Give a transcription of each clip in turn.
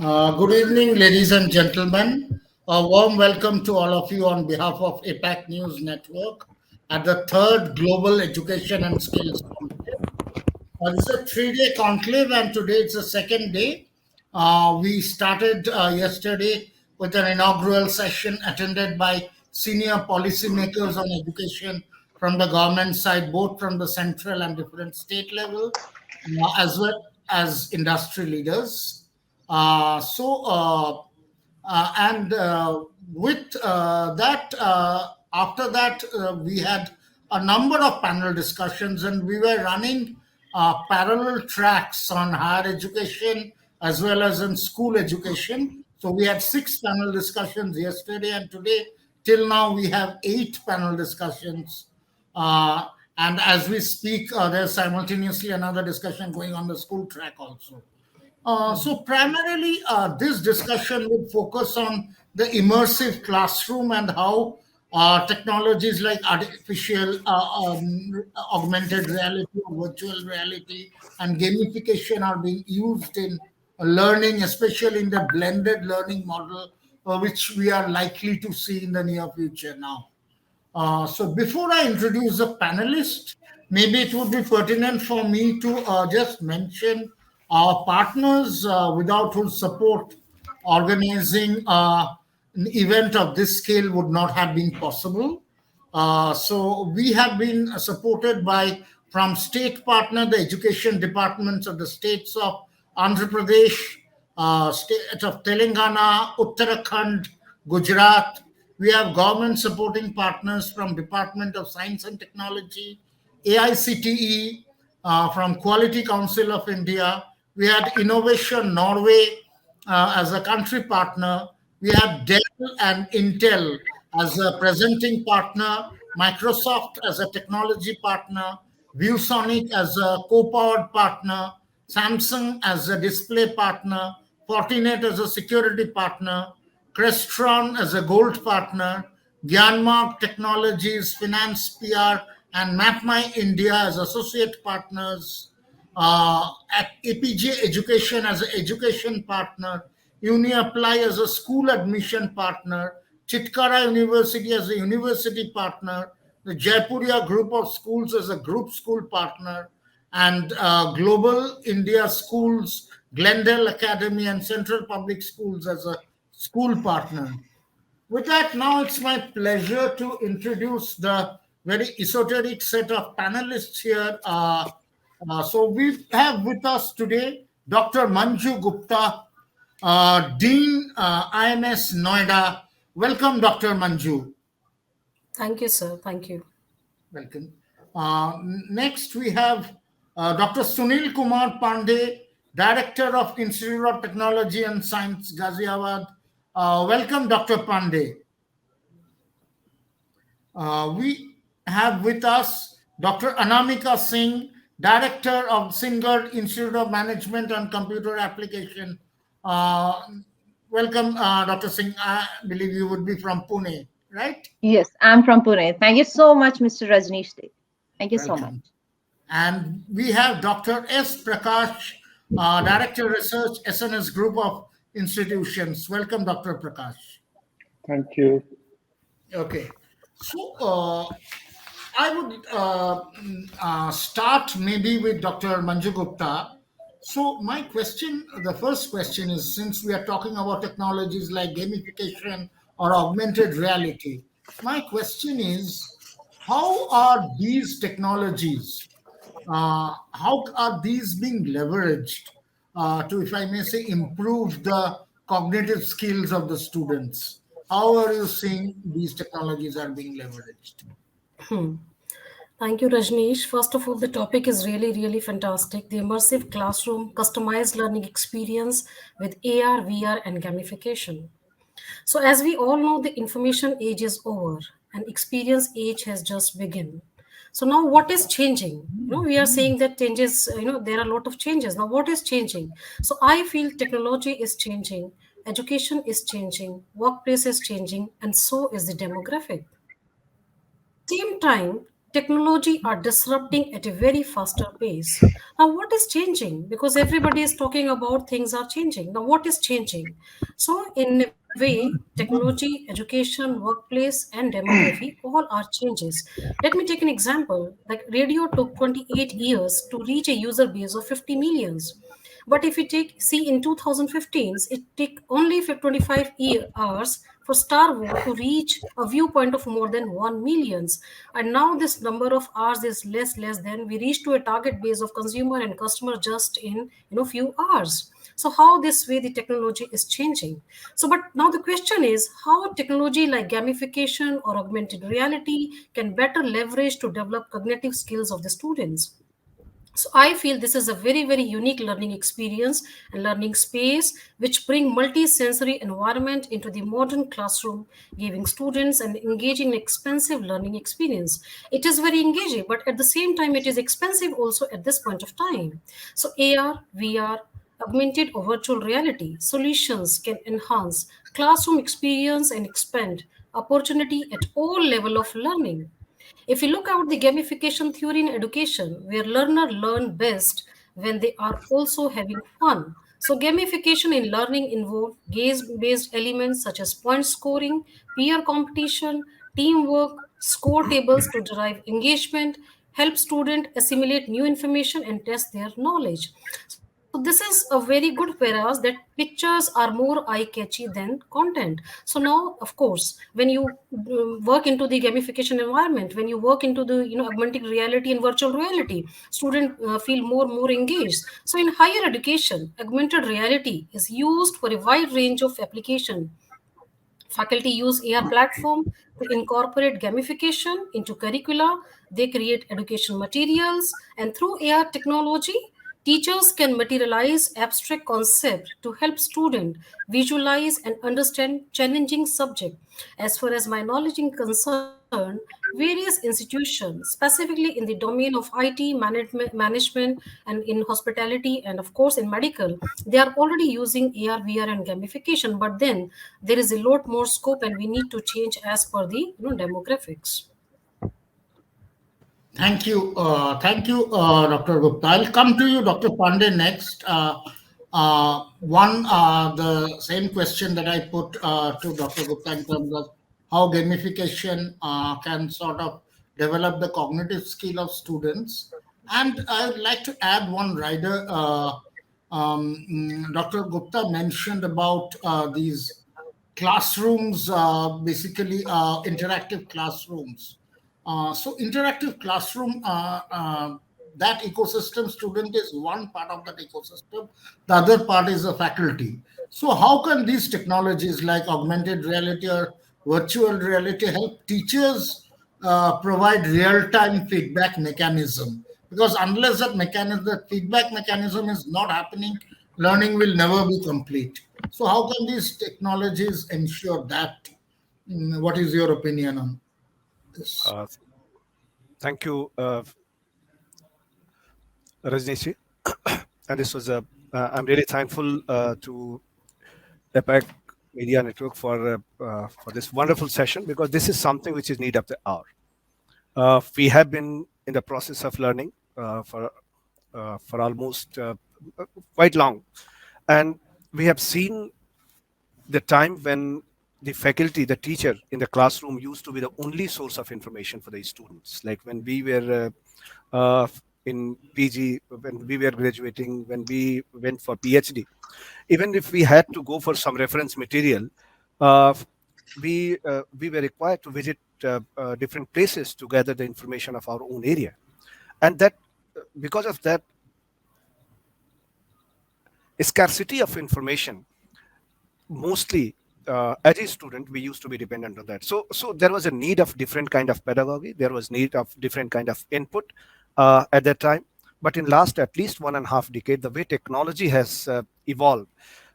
Good evening, ladies and gentlemen. A warm welcome to all of you on behalf of APAC News Network at the third Global Education and Skills Conclave. This is a 3 day conclave, and today it's the second day. We started yesterday with an inaugural session attended by senior policymakers on education from the government side, both from the central and different state level, as well as industry leaders. And with that, after that, we had a number of panel discussions, and we were running parallel tracks on higher education as well as in school education. So we had 6 panel discussions yesterday, and today, till now, we have 8 panel discussions. Uh, and as we speak, there's simultaneously another discussion going on the school track also. So primarily, this discussion would focus on the immersive classroom and how technologies like artificial, augmented reality, or virtual reality, and gamification are being used in learning, especially in the blended learning model, which we are likely to see in the near future now. So before I introduce the panelists, maybe it would be pertinent for me to just mention our partners without whose support organizing an event of this scale would not have been possible. So we have been supported by from state partner the education departments of the states of Andhra Pradesh, state of Telangana, Uttarakhand, Gujarat. We have government supporting partners from Department of Science and Technology, AICTE, from Quality Council of India. We had Innovation Norway as a country partner. We have Dell and Intel as a presenting partner, Microsoft as a technology partner, ViewSonic as a co-powered partner, Samsung as a display partner, Fortinet as a security partner, Crestron as a gold partner, Gyanmark Technologies, Finance PR, and MapMy India as associate partners, at APJ Education as an education partner, UniApply as a school admission partner, Chitkara University as a university partner, the Jaipuria Group of Schools as a group school partner, and Global India Schools, Glendale Academy, and Central Public Schools as a school partner. With that, now it's my pleasure to introduce the very esoteric set of panelists here. So we have with us today Dr. Manju Gupta, Dean, IMS Noida. Welcome, Dr. Manju. Thank you, sir. Thank you. Welcome. Next, we have Dr. Sunil Kumar Pandey, Director of Institute of Technology and Science, Ghaziabad. Welcome, Dr. Pandey. We have with us Dr. Anamika Singh, Director of Singer Institute of Management and Computer Application. Uh, Welcome, Dr. Singh. I believe you would be from Pune, right? Yes, I'm from Pune. Thank you so much, Mr. Rajneesh. Thank you so much. Welcome. And we have Dr. S. Prakash, Director Research, SNS Group of Institutions. Welcome, Dr. Prakash. Thank you. Okay. So I would start maybe with Dr. Manju Gupta. So my question, the first question is, since we are talking about technologies like gamification or augmented reality, my question is, how are these technologies, how are these being leveraged to, if I may say, improve the cognitive skills of the students? How are you seeing these technologies are being leveraged? Hmm. Thank you, Rajneesh. First of all, the topic is really fantastic. The immersive classroom, customized learning experience with AR, VR, and gamification. So, as we all know, the information age is over and experience age has just begun. So now what is changing? We are saying that changes, there are a lot of changes. Now what is changing? So I feel technology is changing, education is changing, workplace is changing, and so is the demographic. Same time, technology are disrupting at a very faster pace. Now, what is changing? Because everybody is talking about things are changing. Now, what is changing? So, in a way, technology, education, workplace, and demography all are changes. Let me take an example. Like radio took 28 years to reach a user base of 50 millions. But if you take, see, in 2015, it took only 25 hours for Starvo to reach a viewpoint of more than 1 millions. And now this number of hours is less than we reach to a target base of consumer and customer just in few hours. So how this way the technology is changing. So but now the question is how technology like gamification or augmented reality can better leverage to develop cognitive skills of the students. So I feel this is a very unique learning experience and learning space which bring multi-sensory environment into the modern classroom, giving students an engaging expensive learning experience. It is very engaging, but at the same time it is expensive also at this point of time. So AR, VR, augmented or virtual reality solutions can enhance classroom experience and expand opportunity at all level of learning. If you look at the gamification theory in education, where learners learn best when they are also having fun. So gamification in learning involve gaze-based elements such as point scoring, peer competition, teamwork, score tables to derive engagement, help students assimilate new information and test their knowledge. So this is a very good whereas that pictures are more eye catchy than content. So now of course when you work into the gamification environment, when you work into the augmented reality and virtual reality, students feel more engaged. So in higher education, augmented reality is used for a wide range of application. Faculty use AR platform to incorporate gamification into curricula. They create education materials, and through AR technology, teachers can materialize abstract concept to help student visualize and understand challenging subject. As far as my knowledge is concerned, various institutions, specifically in the domain of IT management and in hospitality and of course in medical, they are already using AR, VR, and gamification. But then there is a lot more scope, and we need to change as per the demographics. Thank you, Dr. Gupta. I'll come to you, Dr. Pandey, next. The same question that I put to Dr. Gupta in terms of how gamification can sort of develop the cognitive skill of students. And I would like to add one rider. Dr. Gupta mentioned about these classrooms, basically interactive classrooms. So interactive classroom, that ecosystem student is one part of that ecosystem. The other part is the faculty. So how can these technologies like augmented reality or virtual reality help teachers provide real-time feedback mechanism? Because unless that mechanism, that feedback mechanism is not happening, learning will never be complete. So how can these technologies ensure that? What is your opinion on this? Uh, Thank you, Rajneesh. And this was a. I'm really thankful to APAC Media Network for this wonderful session because this is something which is need of the hour. We have been in the process of learning for almost quite long, and we have seen the time when the faculty, the teacher in the classroom used to be the only source of information for the students. Like when we were in PG, when we were graduating, when we went for PhD, even if we had to go for some reference material, uh, we were required to visit different places to gather the information of our own area, and that because of that scarcity of information, mostly as a student we used to be dependent on that. So there was a need of different kind of pedagogy, there was need of different kind of input at that time. But in last at least 1.5 decade, the way technology has evolved,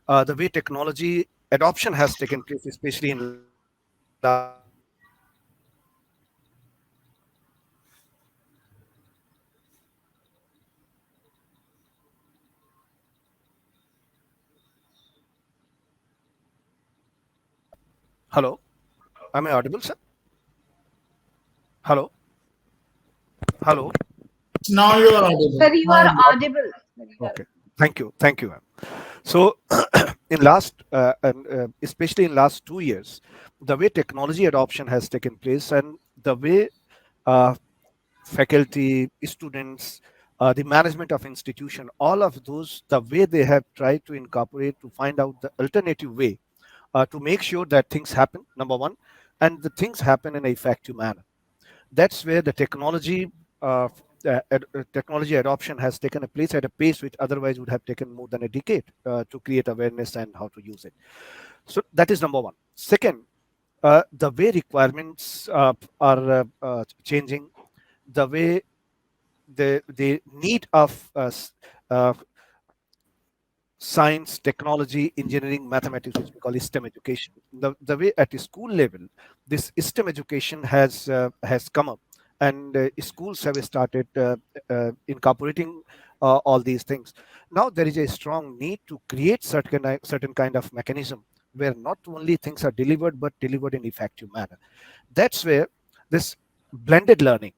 the way technology adoption has taken place, especially in last 5 to 10 years, hello, am I audible, sir? Hello. Hello. Now you are audible. Sir, you Now are you audible. Sir, you are. Okay. Thank you, ma'am. So, in last, and especially in last 2 years, the way technology adoption has taken place and the way uh, faculty, students, the management of institution, all of those, the way they have tried to incorporate to find out the alternative way to make sure that things happen, number one, and the things happen in an effective manner. That's where the technology adoption has taken a place at a pace which otherwise would have taken more than a decade to create awareness and how to use it. So that is number one. Second, the way requirements are changing, the way the need of uh, science, technology, engineering, mathematics, which we call STEM education. The way at the school level, this STEM education has come up, and schools have started incorporating all these things. Now there is a strong need to create certain kind of mechanism where not only things are delivered but delivered in effective manner. That's where this blended learning,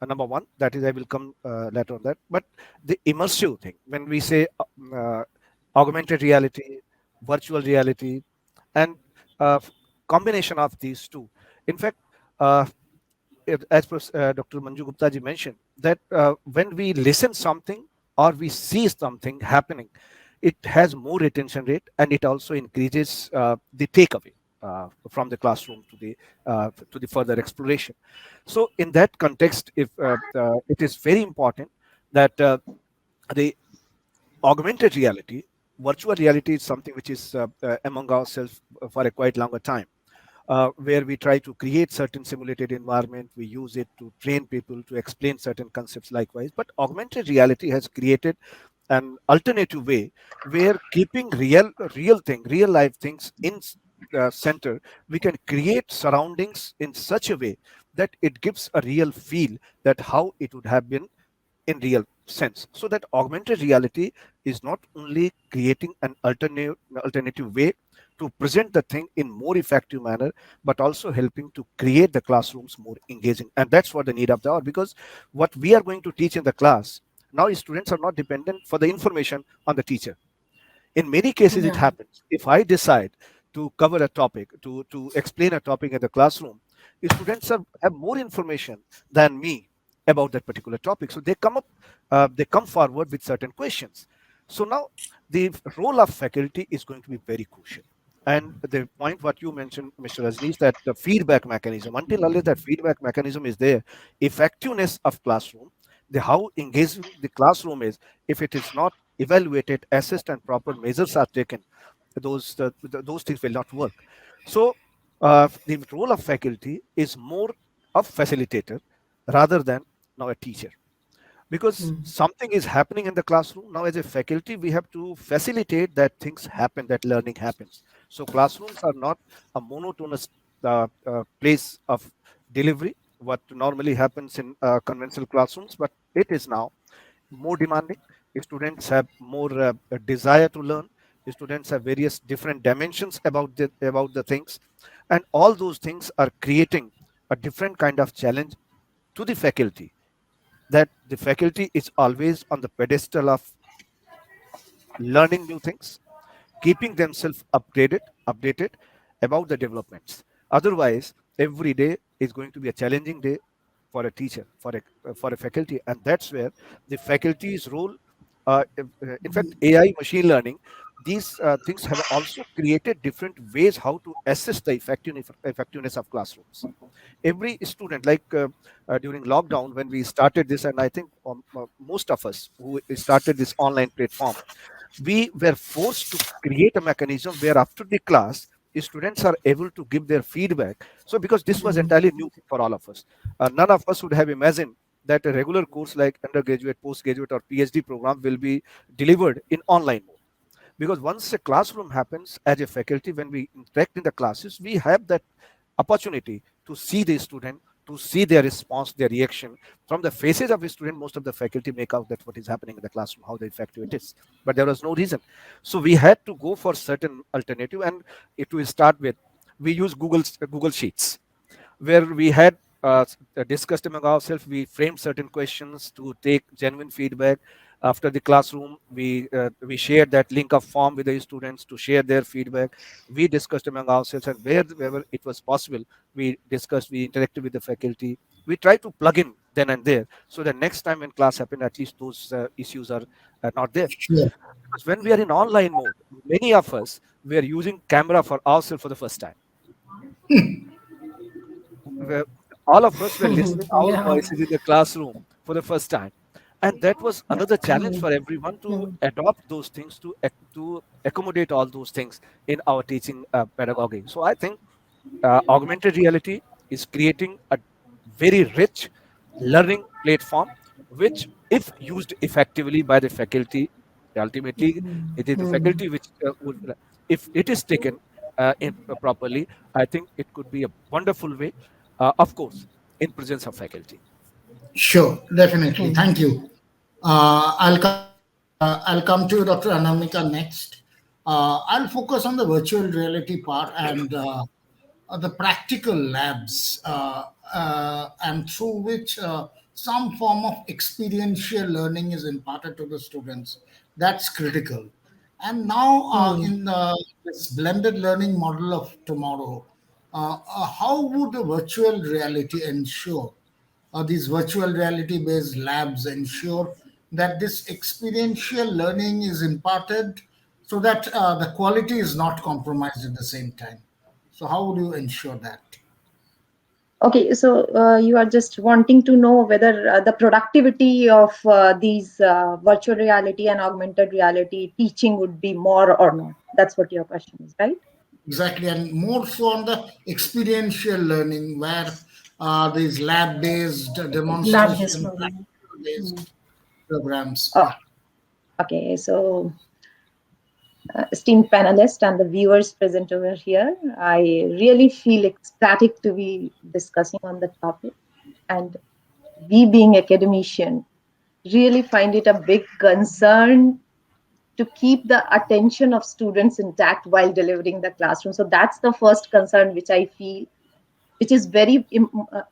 number one, that is I will come later on that, but the immersive thing, when we say augmented reality, virtual reality, and uh, combination of these two. In fact, uh, as Dr. Manju Gupta ji mentioned, that when we listen something or we see something happening, it has more retention rate and it also increases the takeaway from the classroom to the further exploration. So in that context, if it is very important that the augmented reality, virtual reality is something which is among ourselves for a quite longer time, where we try to create certain simulated environment. We use it to train people to explain certain concepts likewise. But augmented reality has created an alternative way where keeping real life things in center, we can create surroundings in such a way that it gives a real feel that how it would have been in real sense. So that augmented reality is not only creating an alternative way to present the thing in more effective manner, but also helping to create the classrooms more engaging. And that's what the need of the hour, because what we are going to teach in the class, now students are not dependent for the information on the teacher. In many cases it Yeah. happens, if I decide to cover a topic, to explain a topic in the classroom, students have more information than me about that particular topic, so they come forward with certain questions. So now the role of faculty is going to be very crucial. And the point what you mentioned, Mr. Rajneesh, that the feedback mechanism, until unless that feedback mechanism is there, effectiveness of classroom, the how engaging the classroom is, if it is not evaluated, assessed, and proper measures are taken, those things will not work. So the role of faculty is more of facilitator rather than now a teacher, because something is happening in the classroom. Now as a faculty we have to facilitate that things happen, that learning happens. So classrooms are not a monotonous place of delivery, what normally happens in conventional classrooms, but it is now more demanding. Students have more desire to learn. Students have various different dimensions about the things, and all those things are creating a different kind of challenge to the faculty, that the faculty is always on the pedestal of learning new things, keeping themselves updated about the developments. Otherwise, every day is going to be a challenging day for a teacher, for a faculty, and that's where the faculty's role. In fact, AI, machine learning, these things have also created different ways how to assess the effectiveness of classrooms. Every student, like during lockdown when we started this, and I think most of us who started this online platform, we were forced to create a mechanism where after the class students are able to give their feedback. So because this was entirely new for all of us, none of us would have imagined that a regular course like undergraduate, postgraduate, or PhD program will be delivered in online mode. Because once a classroom happens, as a faculty, when we interact in the classes, we have that opportunity to see the student, to see their response, their reaction. From the faces of the student, most of the faculty make out that what is happening in the classroom, how the effective it is. But there was no reason. So we had to go for certain alternative, and it will start with, we use Google Sheets, where we had discussed among ourselves. We framed certain questions to take genuine feedback. After the classroom, we shared that link of form with the students to share their feedback. We discussed among ourselves, and wherever it was possible, we discussed. We interacted with the faculty. We tried to plug in then and there, so the next time when class happened, at least those issues are not there. Sure. Because when we are in online mode, many of us were using camera for ourselves for the first time. Where all of us were listening our Yeah. voices in the classroom for the first time, and that was another challenge for everyone to adopt those things, to accommodate all those things in our teaching pedagogy. So I think augmented reality is creating a very rich learning platform, which, if used effectively by the faculty, ultimately it is the faculty which would, if it is taken properly, I think it could be a wonderful way, of course, in presence of faculty. Sure, definitely. Thank you. I'll come to Dr. Anamika next. I'll focus on the virtual reality part and the practical labs, and through which some form of experiential learning is imparted to the students. That's critical. And now, in this blended learning model of tomorrow, how would the virtual reality ensure, these virtual reality based labs ensure that this experiential learning is imparted so that the quality is not compromised at the same time? So, how would you ensure that? Okay, so you are just wanting to know whether the productivity of these virtual reality and augmented reality teaching would be more or not. That's what your question is, right? Exactly, and more so on the experiential learning where these lab based Lab-based demonstration, learning. practical based programs. Oh, Yeah. okay, so esteemed panelists and the viewers present over here, I really feel ecstatic to be discussing on the topic. And we being academician really find it a big concern to keep the attention of students intact while delivering the classroom. So that's the first concern which I feel, which is very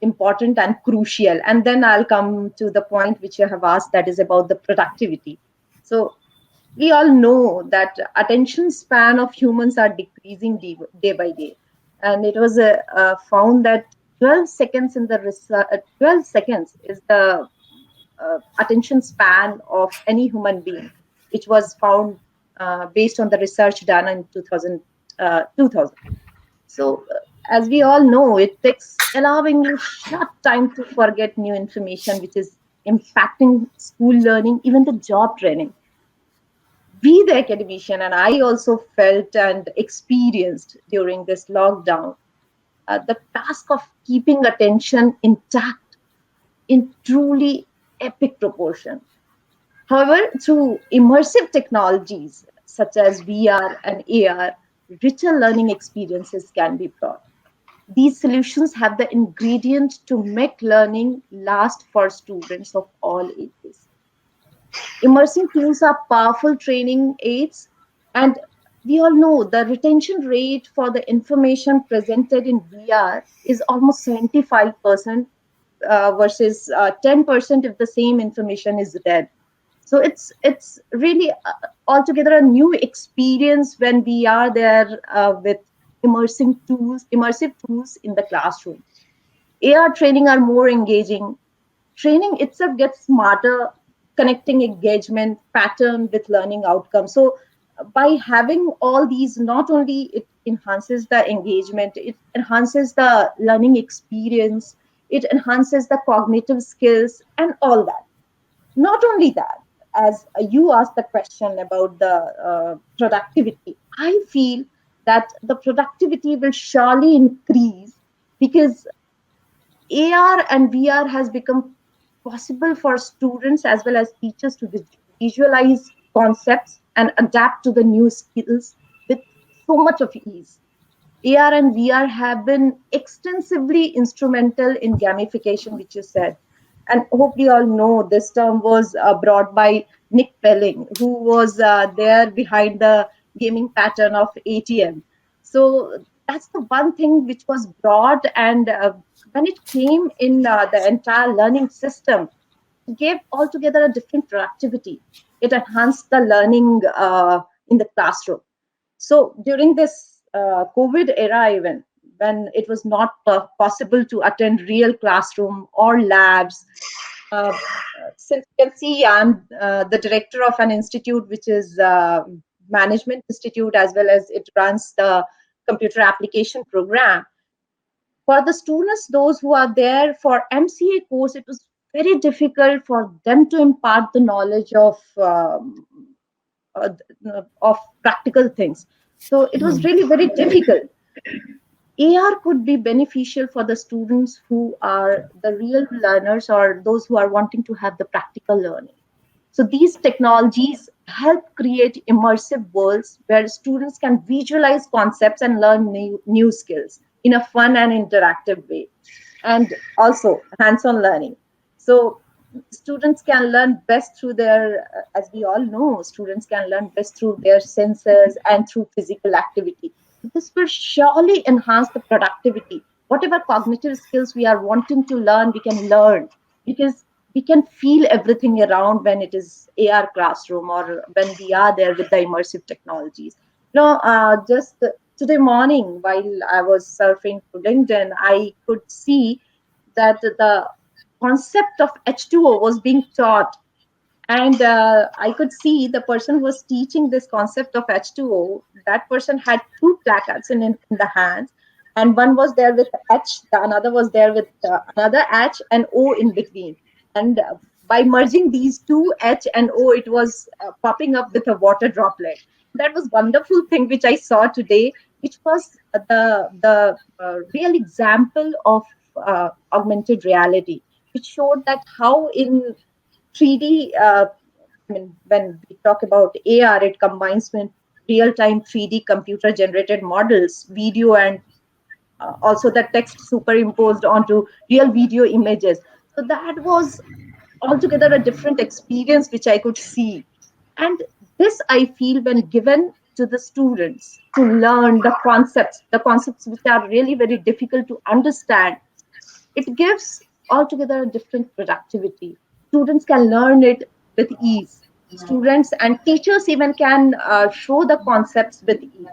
important and crucial. And then I'll come to the point which you have asked, that is about the productivity. So we all know that attention span of humans are decreasing day by day, and it was found that 12 seconds in the 12 seconds is the attention span of any human being, which was found based on the research done in 2000. So, as we all know, it takes alarmingly short time to forget new information, which is impacting school learning, even the job training. We, the academician, and I also felt and experienced during this lockdown, the task of keeping attention intact in truly epic proportion. However, through immersive technologies such as VR and AR, richer learning experiences can be brought. These solutions have the ingredient to make learning last for students of all ages. Immersive tools are powerful training aids, and we all know the retention rate for the information presented in VR is almost 75% versus 10% if the same information is read. So it's really altogether a new experience when we are there with immersive tools in the classroom. AR training are more engaging. Training itself gets smarter, connecting engagement pattern with learning outcomes. So by having all these, not only it enhances the engagement, it enhances the learning experience, it enhances the cognitive skills and all that. Not only that, as you asked the question about the productivity, I feel that the productivity will surely increase because AR and VR has become possible for students as well as teachers to visualize concepts and adapt to the new skills with so much of ease. AR and VR have been extensively instrumental in gamification, which you said. And hope we all know this term was brought by Nick Pelling, who was there behind the gaming pattern of ATM. So that's the one thing which was broad, and when it came in the entire learning system, it gave altogether a different productivity. It enhanced the learning in the classroom. So during this COVID era, even when it was not possible to attend real classroom or labs, uh, since you can see, I'm the director of an institute which is Management Institute, as well as it runs the computer application program. For the students, those who are there for MCA course, it was very difficult for them to impart the knowledge uh, of practical things. So it was really very difficult. AR could be beneficial for the students who are the real learners or those who are wanting to have the practical learning. So these technologies help create immersive worlds where students can visualize concepts and learn new skills in a fun and interactive way, and also hands-on learning. So students can learn best through their, as we all know, students can learn best through their senses and through physical activity. This will surely enhance the productivity. Whatever cognitive skills we are wanting to learn, we can learn, because we can feel everything around when it is AR classroom or when we are there with the immersive technologies. Just today morning while I was surfing to LinkedIn, I could see that the concept of H2O was being taught, and I could see the person who was teaching this concept of H2O, that person had two placards in the hands, and one was there with H, the another was there with another H and O in between. And by merging these two H and O, it was popping up with a water droplet. That was wonderful thing which I saw today, which was the real example of augmented reality, which showed that how in 3D, I mean, when we talk about AR, it combines with real-time 3D computer-generated models, video, and also the text superimposed onto real video images. So that was altogether a different experience which I could see. And this, I feel, when given to the students to learn the concepts which are really very difficult to understand, it gives altogether a different productivity. Students can learn it with ease. Students and teachers even can show the concepts with ease.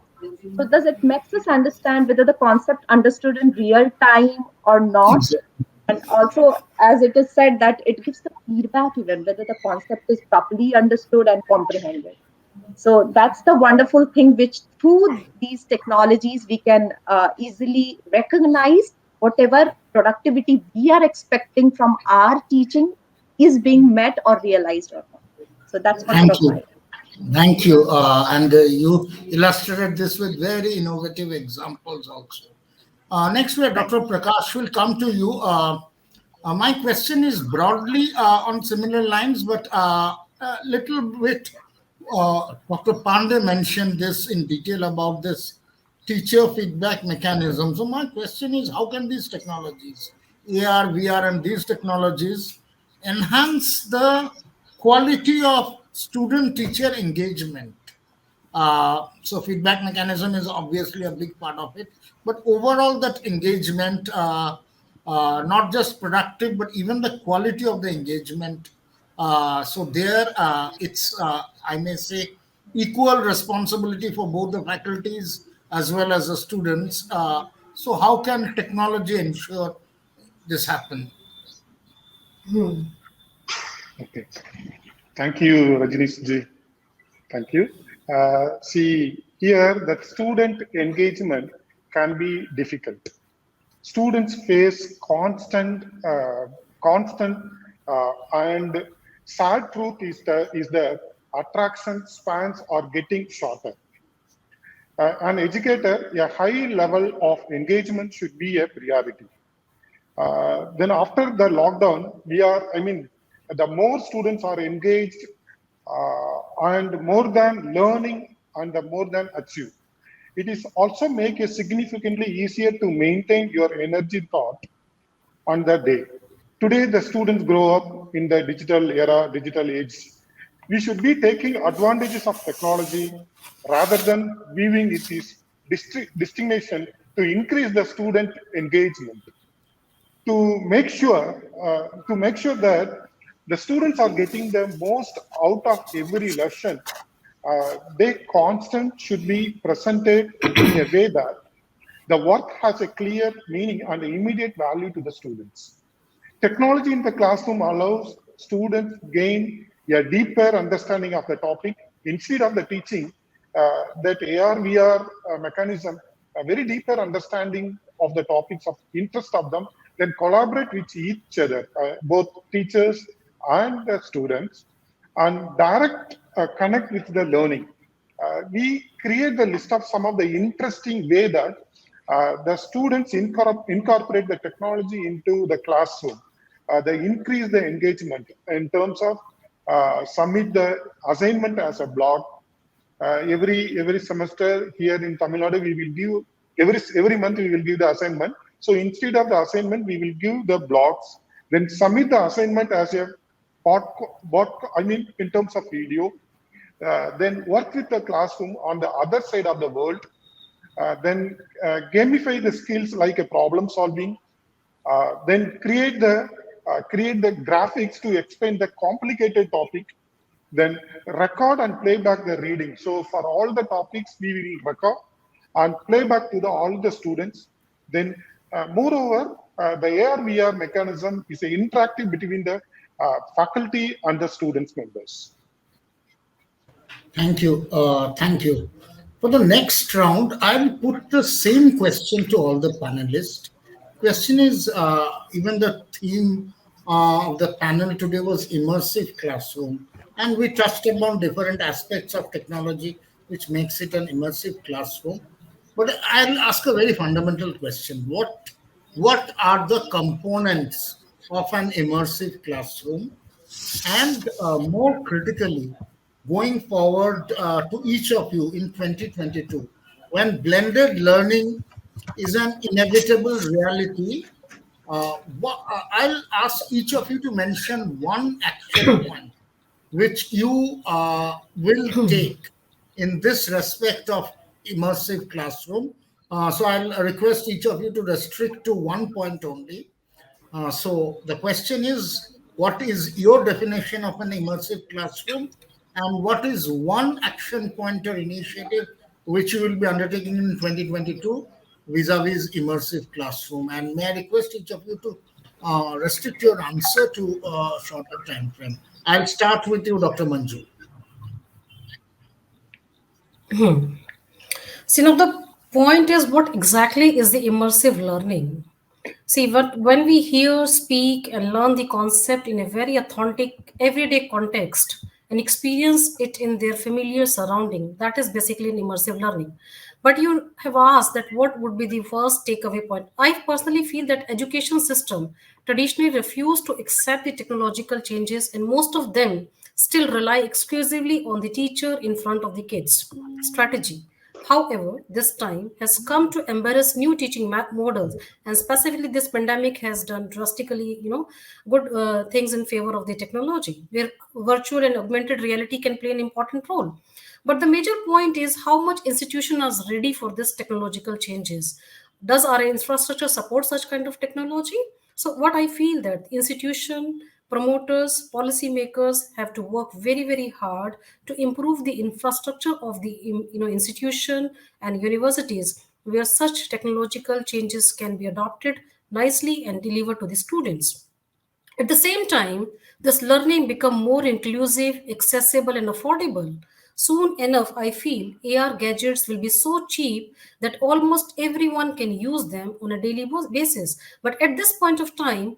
So does it makes us understand whether the concept understood in real time or not? And also, as it is said, that it gives the feedback even whether the concept is properly understood and comprehended. So that's the wonderful thing, which through these technologies we can easily recognize whatever productivity we are expecting from our teaching is being met or realized or not. So that's what Thank from my you. Thank you. And you illustrated this with very innovative examples also. Next, we have thank Dr. Prakash. Will come to you. My question is broadly on similar lines, but a little bit. Dr. Pandey mentioned this in detail about this teacher feedback mechanism. So my question is, how can these technologies, AR, VR, and these technologies enhance the quality of student-teacher engagement? So feedback mechanism is obviously a big part of it, but overall that engagement, not just productive, but even the quality of the engagement. So there, it's I may say equal responsibility for both the faculties as well as the students. So how can technology ensure this happen? Okay. Thank you, Rajnish ji. Thank you. See, here that student engagement can be difficult. Students face constant, and sad truth is that attraction spans are getting shorter. An educator, a high level of engagement should be a priority. Then after the lockdown, the more students are engaged and more than learning and the more than achieve. It is also make it significantly easier to maintain your energy thought on the day. Today, the students grow up in the digital era, digital age. We should be taking advantages of technology rather than viewing it as destination to increase the student engagement, to make sure that the students are getting the most out of every lesson. Their content should be presented in a way that the work has a clear meaning and immediate value to the students. Technology in the classroom allows students gain a deeper understanding of the topic instead of the teaching that AR VR mechanism, a very deeper understanding of the topics of interest of them, then collaborate with each other, both teachers and the students, and direct connect with the learning. We create the list of some of the interesting way that the students incorporate the technology into the classroom. They increase the engagement in terms of submit the assignment as a blog. Every semester here in Tamil Nadu, we will give every month we will give the assignment. So instead of the assignment, we will give the blogs. Then submit the assignment as a in terms of video. Then work with the classroom on the other side of the world. Then gamify the skills like a problem solving. Then create the graphics to explain the complicated topic. Then record and play back the reading. So for all the topics, we will record and play back to all the students. Then moreover, the AR/VR mechanism is interactive between the faculty and the students members. Thank you. Thank you. For the next round, I'll put the same question to all the panelists. Question is, even the theme of the panel today was immersive classroom, and we touched upon different aspects of technology which makes it an immersive classroom. But I'll ask a very fundamental question. What are the components of an immersive classroom? And more critically, going forward to each of you in 2022, when blended learning is an inevitable reality, I'll ask each of you to mention one action point which you will take in this respect of immersive classroom. So I'll request each of you to restrict to one point only. So the question is, what is your definition of an immersive classroom, and what is one action pointer initiative which you will be undertaking in 2022 vis-a-vis immersive classroom? And may I request each of you to restrict your answer to a shorter time frame. I'll start with you, Dr. Manju. See, now the point is, what exactly is the immersive learning? See, when we hear, speak, and learn the concept in a very authentic, everyday context and experience it in their familiar surrounding, that is basically an immersive learning. But you have asked that what would be the first takeaway point. I personally feel that education system traditionally refuse to accept the technological changes, and most of them still rely exclusively on the teacher in front of the kids strategy. However, this time has come to embrace new teaching models, and specifically this pandemic has done drastically, good things in favor of the technology, where virtual and augmented reality can play an important role. But the major point is how much institution is ready for this technological changes. Does our infrastructure support such kind of technology? So what I feel that institution, promoters, policymakers have to work very, very hard to improve the infrastructure of the institution and universities where such technological changes can be adopted nicely and delivered to the students. At the same time, this learning become more inclusive, accessible, and affordable. Soon enough, I feel AR gadgets will be so cheap that almost everyone can use them on a daily basis. But at this point of time,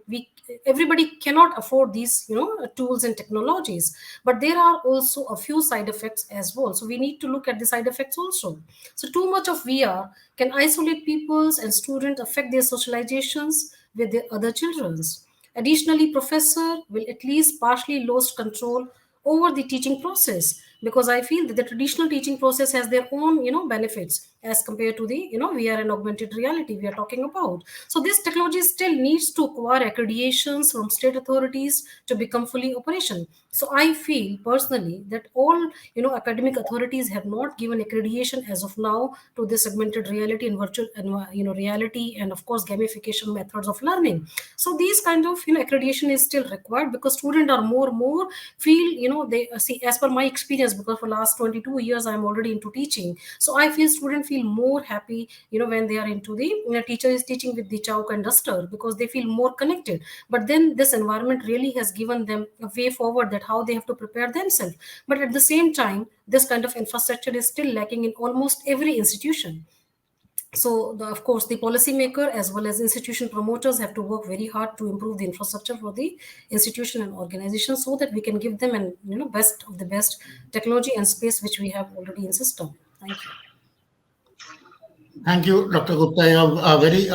everybody cannot afford these tools and technologies. But there are also a few side effects as well. So we need to look at the side effects also. So too much of VR can isolate peoples and students, affect their socializations with their other children's. Additionally, professor will at least partially lose control over the teaching process, because I feel that the traditional teaching process has their own benefits as compared to the VR and augmented reality we are talking about. So this technology still needs to acquire accreditations from state authorities to become fully operational. So I feel personally that all academic authorities have not given accreditation as of now to this augmented reality and virtual reality, and of course gamification methods of learning. So these kind of accreditation is still required, because students are more feel they see, as per my experience, because for last 22 years I'm already into teaching. So I feel students feel more happy when they are into the teacher is teaching with the chalk and duster, because they feel more connected. But then this environment really has given them a way forward, that how they have to prepare themselves. But at the same time, this kind of infrastructure is still lacking in almost every institution. So of course the policymaker as well as institution promoters have to work very hard to improve the infrastructure for the institution and organization, so that we can give them an best of the best technology and space which we have already in system. Thank you. Thank you, Dr. Gupta. You have very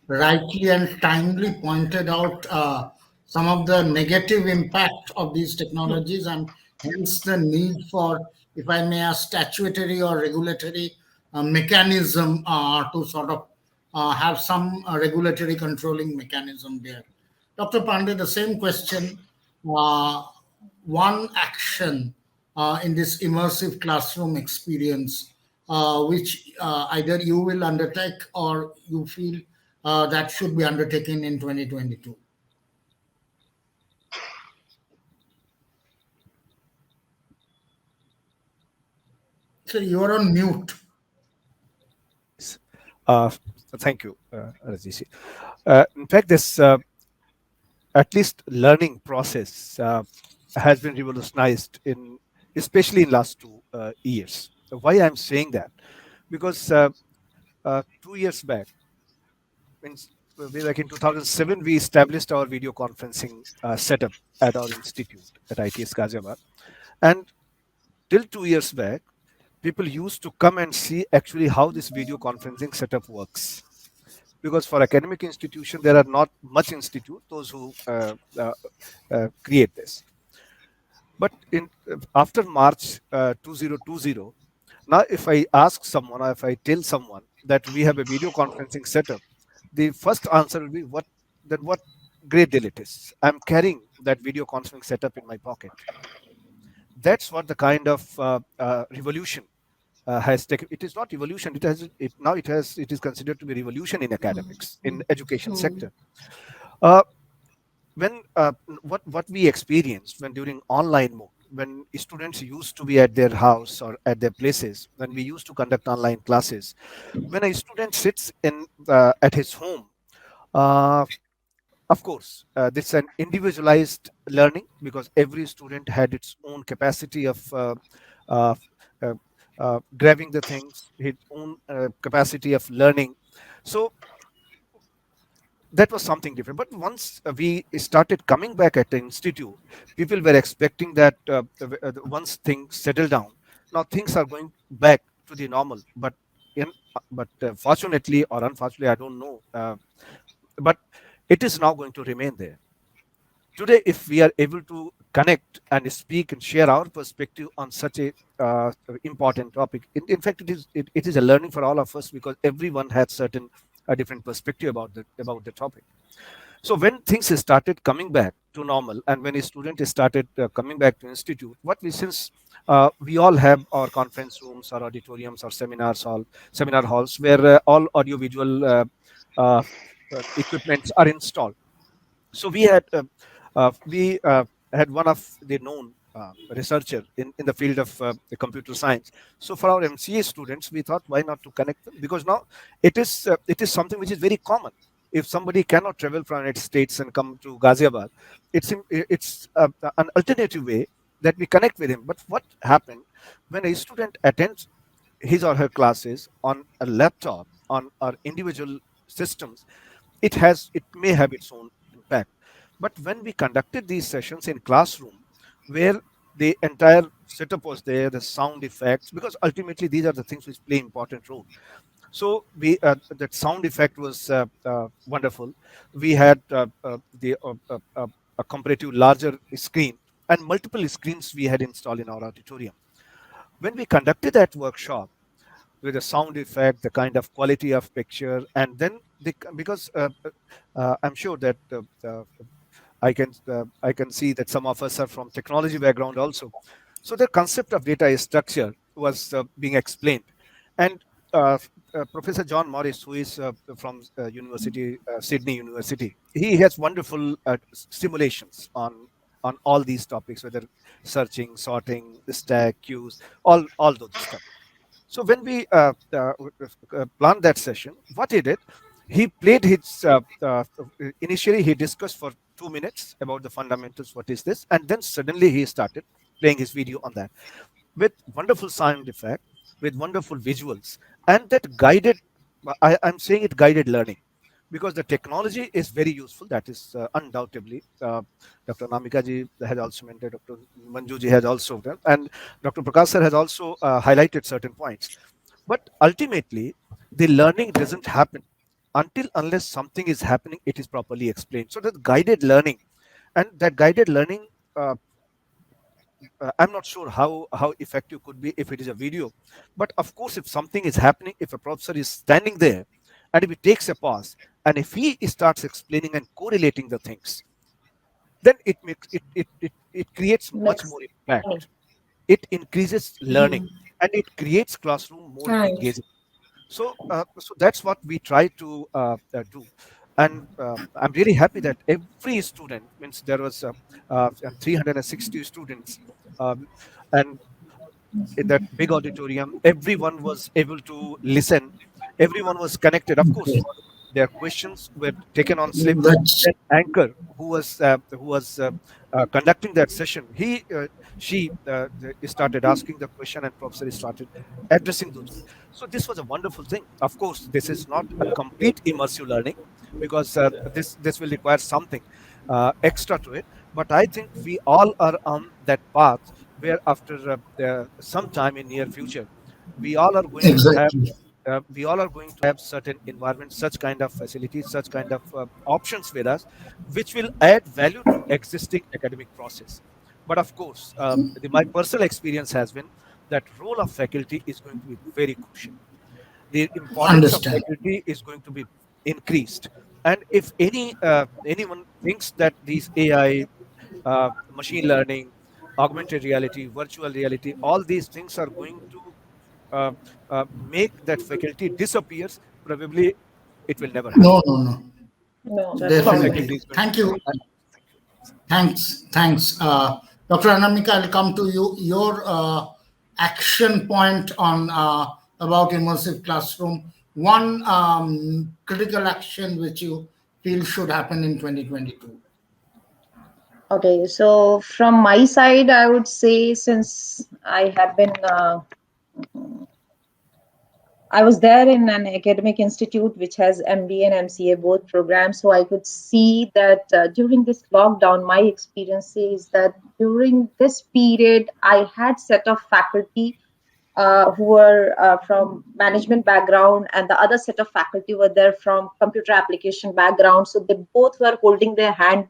rightly and timely pointed out some of the negative impact of these technologies, and hence the need for, if I may ask, statutory or regulatory mechanism to sort of have some regulatory controlling mechanism there. Dr. Pandey, the same question. Uh, One action in this immersive classroom experience, which either you will undertake or you feel that should be undertaken in 2022. So you are on mute. Uh, Thank you, Rajesh. In fact, this at least learning process has been revolutionized in, especially in last 2 years. Why I'm saying that? Because 2 years back, way back in 2007, we established our video conferencing setup at our institute at ITS Ghaziabad. And till 2 years back, people used to come and see actually how this video conferencing setup works. Because for academic institution, there are not much institute, those who create this. But after March 2020, now if I ask someone or if I tell someone that we have a video conferencing setup, the first answer will be, what great deal it is. I'm carrying that video conferencing setup in my pocket. That's what the kind of revolution has taken. It is not evolution. It is considered to be revolution in academics, in education sector. Uh, when what we experienced when during online mode, when students used to be at their house or at their places, when we used to conduct online classes, when a student sits in at his home, uh, of course, this is an individualized learning, because every student had its own capacity of uh, uh, grabbing the things, his own capacity of learning. So that was something different. But once we started coming back at the institute, people were expecting that once things settle down, now things are going back to the normal. But fortunately or unfortunately, I don't know, but it is now going to remain there. Today, if we are able to connect and speak and share our perspective on such a important topic, in fact, it is a learning for all of us, because everyone had certain a different perspective about the topic. So when things started coming back to normal, and when a student started coming back to institute, what we since we all have our conference rooms, our auditoriums, our seminar halls, where all audiovisual uh, equipments are installed. So we had one of the known researcher in the field of the computer science. So for our MCA students, we thought, why not to connect them? Because now it is something which is very common. If somebody cannot travel from United States and come to Ghaziabad, it's an alternative way that we connect with him. But what happened when a student attends his or her classes on a laptop, on our individual systems, it may have its own impact. But when we conducted these sessions in classroom, where the entire setup was there, the sound effects, because ultimately these are the things which play important role. So we that sound effect was wonderful. We had the a comparative larger screen, and multiple screens we had installed in our auditorium. When we conducted that workshop with the sound effect, the kind of quality of picture, and then because I'm sure that I can see that some of us are from technology background also. So the concept of data structure was being explained, and Professor John Morris, who is from University Sydney University, he has wonderful stimulations on all these topics, whether searching, sorting, stack, queues, all those stuff. So when we planned that session, what he did, he played his initially he discussed for 2 minutes about the fundamentals, what is this, and then suddenly he started playing his video on that with wonderful sound effect, with wonderful visuals, and that guided. I'm saying it guided learning because the technology is very useful. That is undoubtedly. Dr. Namika ji has also mentioned, Dr. Manju ji has also done, and Dr. Prakash sir has also highlighted certain points. But ultimately, the learning doesn't happen until unless something is happening, it is properly explained. So that guided learning, and that guided learning, I'm not sure how effective could be if it is a video. But of course, if something is happening, if a professor is standing there, and if he takes a pause, and if he starts explaining and correlating the things, then it makes it creates much Makes more meaning. impact. It increases learning, and it creates classroom more Right. engaging. So that's what we try to do, and I'm really happy that every student, means there was 360 students, um, and in that big auditorium, everyone was able to listen, everyone was connected. Of course, their questions were taken on slip. That's Then anchor, who was conducting that session, she started asking the question, and professor started addressing those. So this was a wonderful thing. Of course, this is not a complete immersive learning because this will require something extra to it. But I think we all are on that path where after some time in near future, we all are going to have exactly. certain environments, such kind of facilities, such kind of options with us, which will add value to existing academic process. But of course, my personal experience has been that role of faculty is going to be very crucial. The importance of Understand. faculty is going to be increased. And if anyone thinks that these AI, machine learning, augmented reality, virtual reality, all these things are going to uh, make that faculty disappears, probably it will never happen. No, no, no. No, that's Role of true. faculty Definitely. is going to Thank be you. very thank you. Thanks. Dr. Anamika, I'll come to you. Your action point on about immersive classroom. One critical action which you feel should happen in 2022. Okay, so from my side, I would say since I was there in an academic institute which has MBA and MCA both programs. So I could see that during this lockdown, my experience is that during this period, I had set of faculty who were from management background, and the other set of faculty were there from computer application background. So they both were holding their hand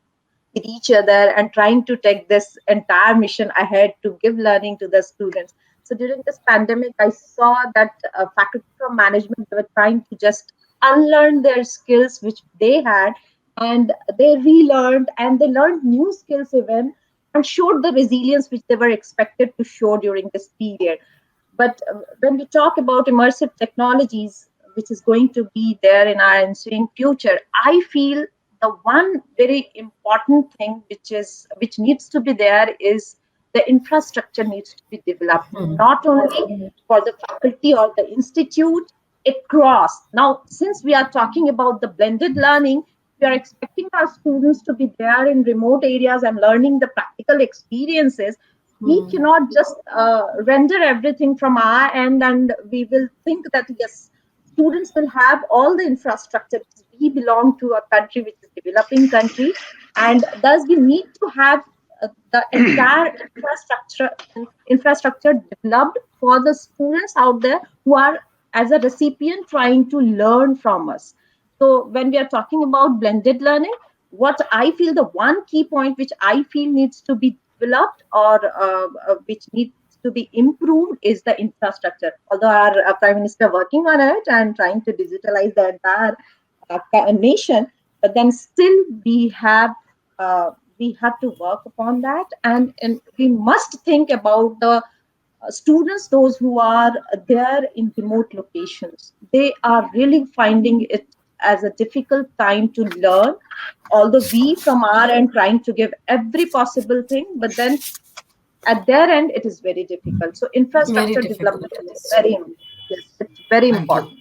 with each other and trying to take this entire mission ahead to give learning to the students. So during this pandemic, I saw that faculty from management were trying to just unlearn their skills which they had, and they relearned and they learned new skills even, and showed the resilience which they were expected to show during this period. But when we talk about immersive technologies, which is going to be there in our ensuing future, I feel the one very important thing which needs to be there is the infrastructure needs to be developed, not only for the faculty or the institute, across. Now, since we are talking about the blended learning, we are expecting our students to be there in remote areas and learning the practical experiences. We cannot just render everything from our end, and we will think that yes, students will have all the infrastructure. We belong to a country which is developing country, and thus we need to have the entire infrastructure developed for the students out there who are as a recipient trying to learn from us. So when we are talking about blended learning, what I feel, the one key point which I feel needs to be developed or which needs to be improved is the infrastructure. Although our Prime Minister working on it and trying to digitalize the entire nation, but then still uh, we have to work upon that, and we must think about the students, those who are there in remote locations. They are really finding it as a difficult time to learn, although we from our end trying to give every possible thing, but then at their end it is very difficult. So Very infrastructure difficult. development is Yes. very, yes, it's very Thank you. important.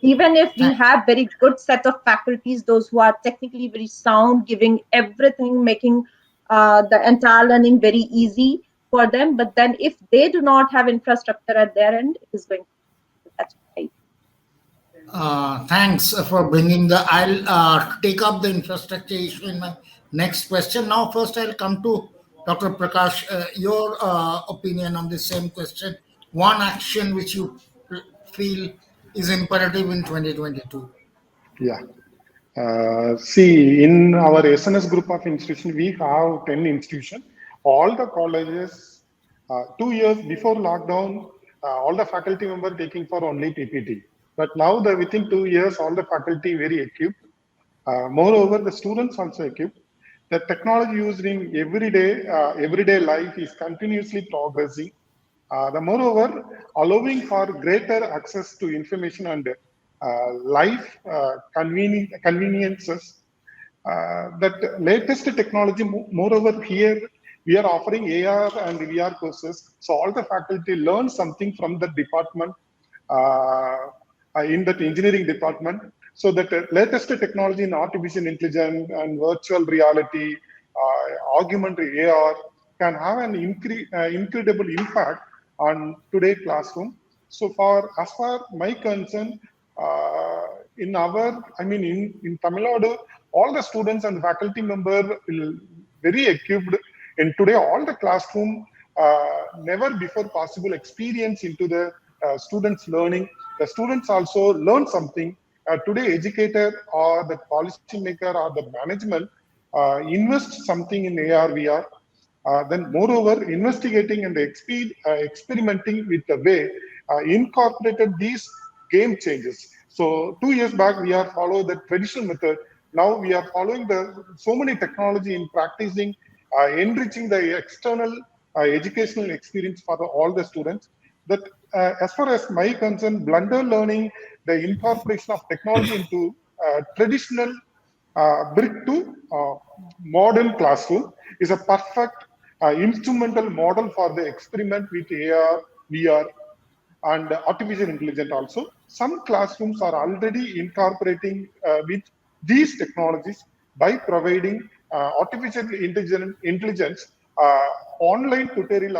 Even if we Thank, have very good set of faculties, those who are technically very sound, giving everything, making the entire learning very easy for them, but then if they do not have infrastructure at their end, it is going to, that's right. Thanks for bringing the. I'll take up the infrastructure issue in my next question. Now, first, I'll come to Dr. Prakash. Your opinion on the same question. One action which you feel is imperative in 2022. Yeah. See, in our SNS group of institutions, we have 10 institutions. All the colleges, 2 years before lockdown, all the faculty members taking for only PPT. But now, within 2 years, all the faculty very equipped. Moreover, the students also equipped. The technology used in everyday life is continuously progressing. The moreover, allowing for greater access to information and life conveniences. That latest technology, moreover, here we are offering AR and VR courses. So all the faculty learn something from the department, in that engineering department. So that latest technology in artificial intelligence and virtual reality, augmented AR can have an incredible impact on today's classroom. So as far my concern, in our, I mean, in Tamil Nadu, all the students and faculty member will very equipped. And today, all the classroom, never before possible experience into the students learning. The students also learn something. Today, educator or the policymaker or the management invest something in AR, VR. Then, moreover, investigating and experimenting with the way incorporated these game changes. So 2 years back, we are following the traditional method. Now we are following the so many technology in practicing, enriching the external educational experience for all the students. That as far as my concern, blended learning, the incorporation of technology into traditional brick to modern classroom is a perfect instrumental model for the experiment with AR, VR, and artificial intelligence also. Some classrooms are already incorporating with these technologies by providing artificial intelligence, online tutorial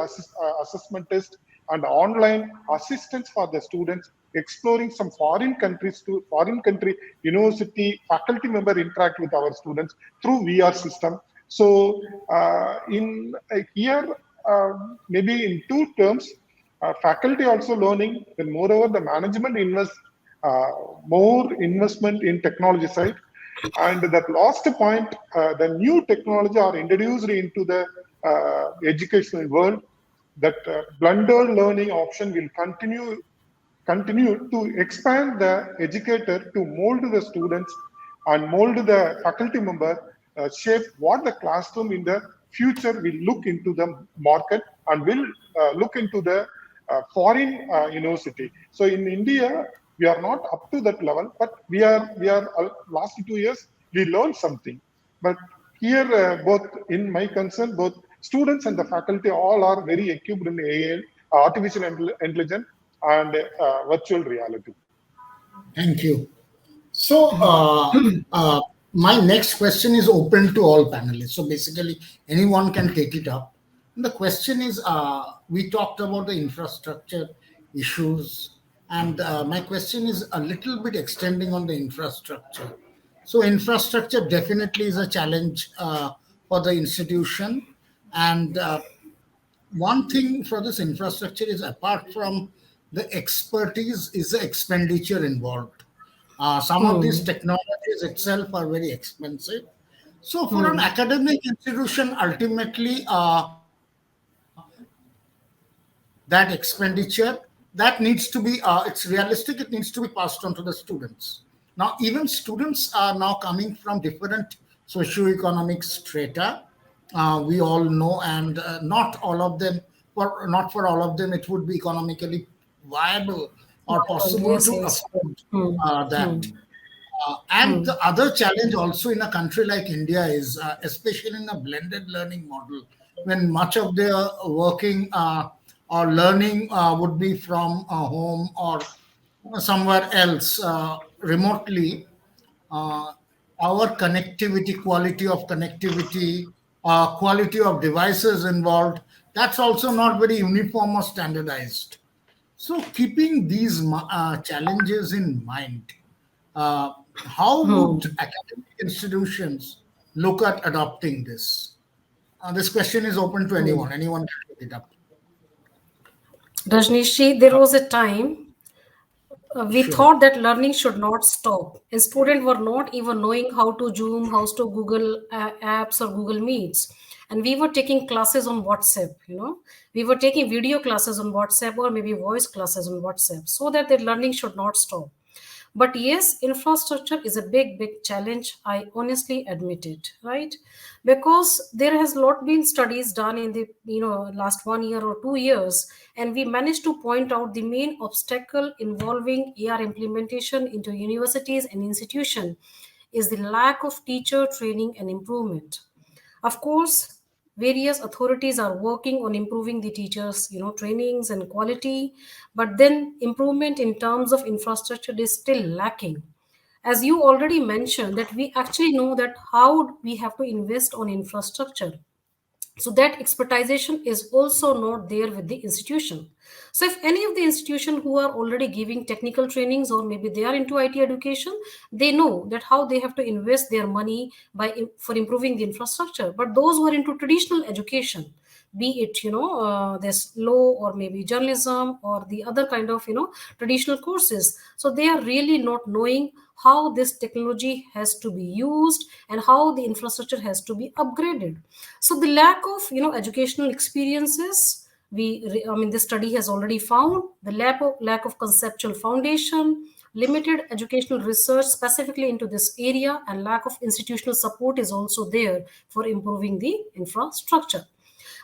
assessment test, and online assistance for the students, exploring some foreign countries to foreign country university faculty member interact with our students through VR system. So in here, maybe in two terms, faculty also learning, then moreover the management invest more investment in technology side. And that last point, the new technology are introduced into the educational world, that blended learning option will continue to expand the educator to mold the students and mold the faculty member, shape what the classroom in the future will look into the market and will look into the foreign university. So in India, we are not up to that level, but we are last 2 years we learned something. But here, both in my concern, both students and the faculty all are very equipped in AI, artificial intelligence, and virtual reality. Thank you. So, my next question is open to all panelists. So, basically, anyone can take it up. And the question is, we talked about the infrastructure issues, and my question is a little bit extending on the infrastructure. So, infrastructure definitely is a challenge for the institution, and one thing for this infrastructure is, apart from the expertise, is the expenditure involved. Some of these Hmm. technologies itself are very expensive. So, for an Hmm. academic institution, ultimately, that expenditure, that needs to be it's realistic, it needs to be passed on to the students. Now even students are now coming from different socioeconomic strata, we all know, and not all of them, for not for all of them it would be economically viable or Well, possible yes, to yes. afford Hmm. that. Hmm. And Hmm. the other challenge also in a country like India is, especially in a blended learning model, when much of their working or learning would be from home or somewhere else remotely, uh, our connectivity, quality of connectivity, quality of devices involved, that's also not very uniform or standardized. So, keeping these challenges in mind, uh, how would Hmm. academic institutions look at adopting this? This question is open to Hmm. anyone. Anyone can take it up. Rajnishi, there was a time we Sure. thought that learning should not stop, and students were not even knowing how to Zoom, how to Google apps or Google Meets, and we were taking classes on WhatsApp. We were taking video classes on WhatsApp or maybe voice classes on WhatsApp, so that the learning should not stop. But yes, infrastructure is a big, big challenge. I honestly admit it, right? Because there has lot been studies done in the last 1 year or 2 years, and we managed to point out the main obstacle involving AR implementation into universities and institutions is the lack of teacher training and improvement. Of course, various authorities are working on improving the teachers, trainings and quality, but then improvement in terms of infrastructure is still lacking. As you already mentioned, that we actually know that how we have to invest on infrastructure, so that expertization is also not there with the institution. So if any of the institution who are already giving technical trainings or maybe they are into IT education, they know that how they have to invest their money for improving the infrastructure. But those who are into traditional education, be it this law or maybe journalism or the other kind of traditional courses, so they are really not knowing how this technology has to be used and how the infrastructure has to be upgraded. So the lack of educational experiences, I mean, the study has already found the lack of conceptual foundation, limited educational research specifically into this area, and lack of institutional support is also there for improving the infrastructure.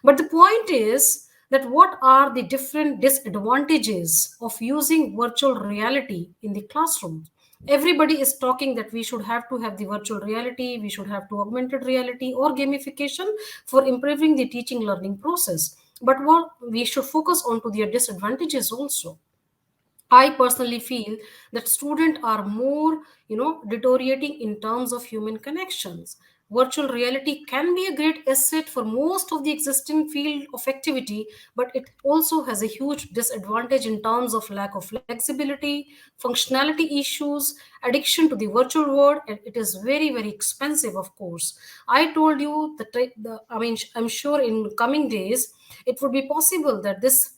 But the point is that what are the different disadvantages of using virtual reality in the classroom? Everybody is talking that we should have to have the virtual reality, we should have to augmented reality or gamification for improving the teaching learning process. But what we should focus on to their disadvantages also. I personally feel that students are more, deteriorating in terms of human connections. Virtual reality can be a great asset for most of the existing field of activity, but it also has a huge disadvantage in terms of lack of flexibility, functionality issues, addiction to the virtual world, and it is very, very expensive, of course. I told you I mean, I'm sure in coming days, it would be possible that this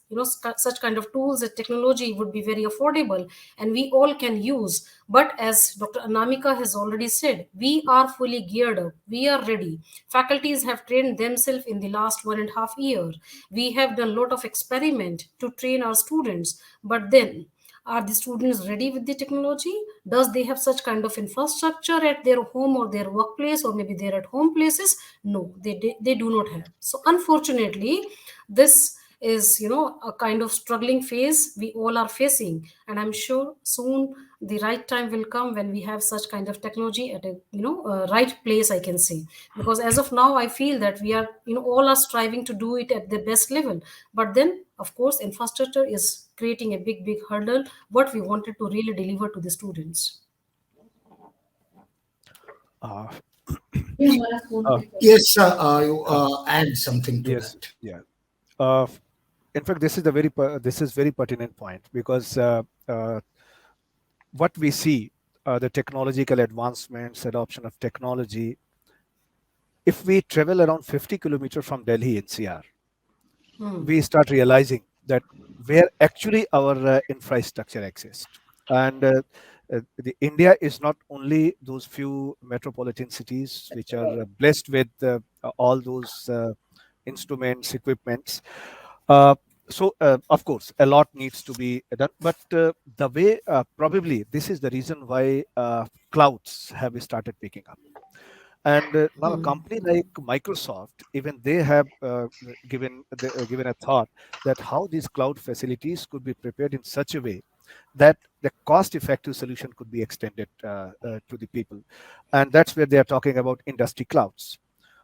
such kind of tools and technology would be very affordable and we all can use. But as Dr. Anamika has already said, we are fully geared up, we are ready. Faculties have trained themselves in the last 1.5 year. We have done a lot of experiment to train our students, but then are the students ready with the technology? Does they have such kind of infrastructure at their home or their workplace or maybe their at home places? No, they do not have. So unfortunately, this is a kind of struggling phase we all are facing, and I'm sure soon the right time will come when we have such kind of technology at a right place, I can say. Because as of now I feel that we are all are striving to do it at the best level, but then of course infrastructure is creating a big, big hurdle what we wanted to really deliver to the students. Uh, Yeah, Yes, you uh, add something to yes, that. yeah. Uh, in fact, this is very pertinent point because what we see, the technological advancements, adoption of technology. If we travel around 50 kilometers from Delhi NCR, we start realizing that where actually our infrastructure exists. And the India is not only those few metropolitan cities which are blessed with all those instruments, equipments. Uh, So of course a lot needs to be done, but the way probably this is the reason why clouds have started picking up. And now a company like Microsoft, even they have given a thought that how these cloud facilities could be prepared in such a way that the cost-effective solution could be extended to the people, and that's where they are talking about industry clouds,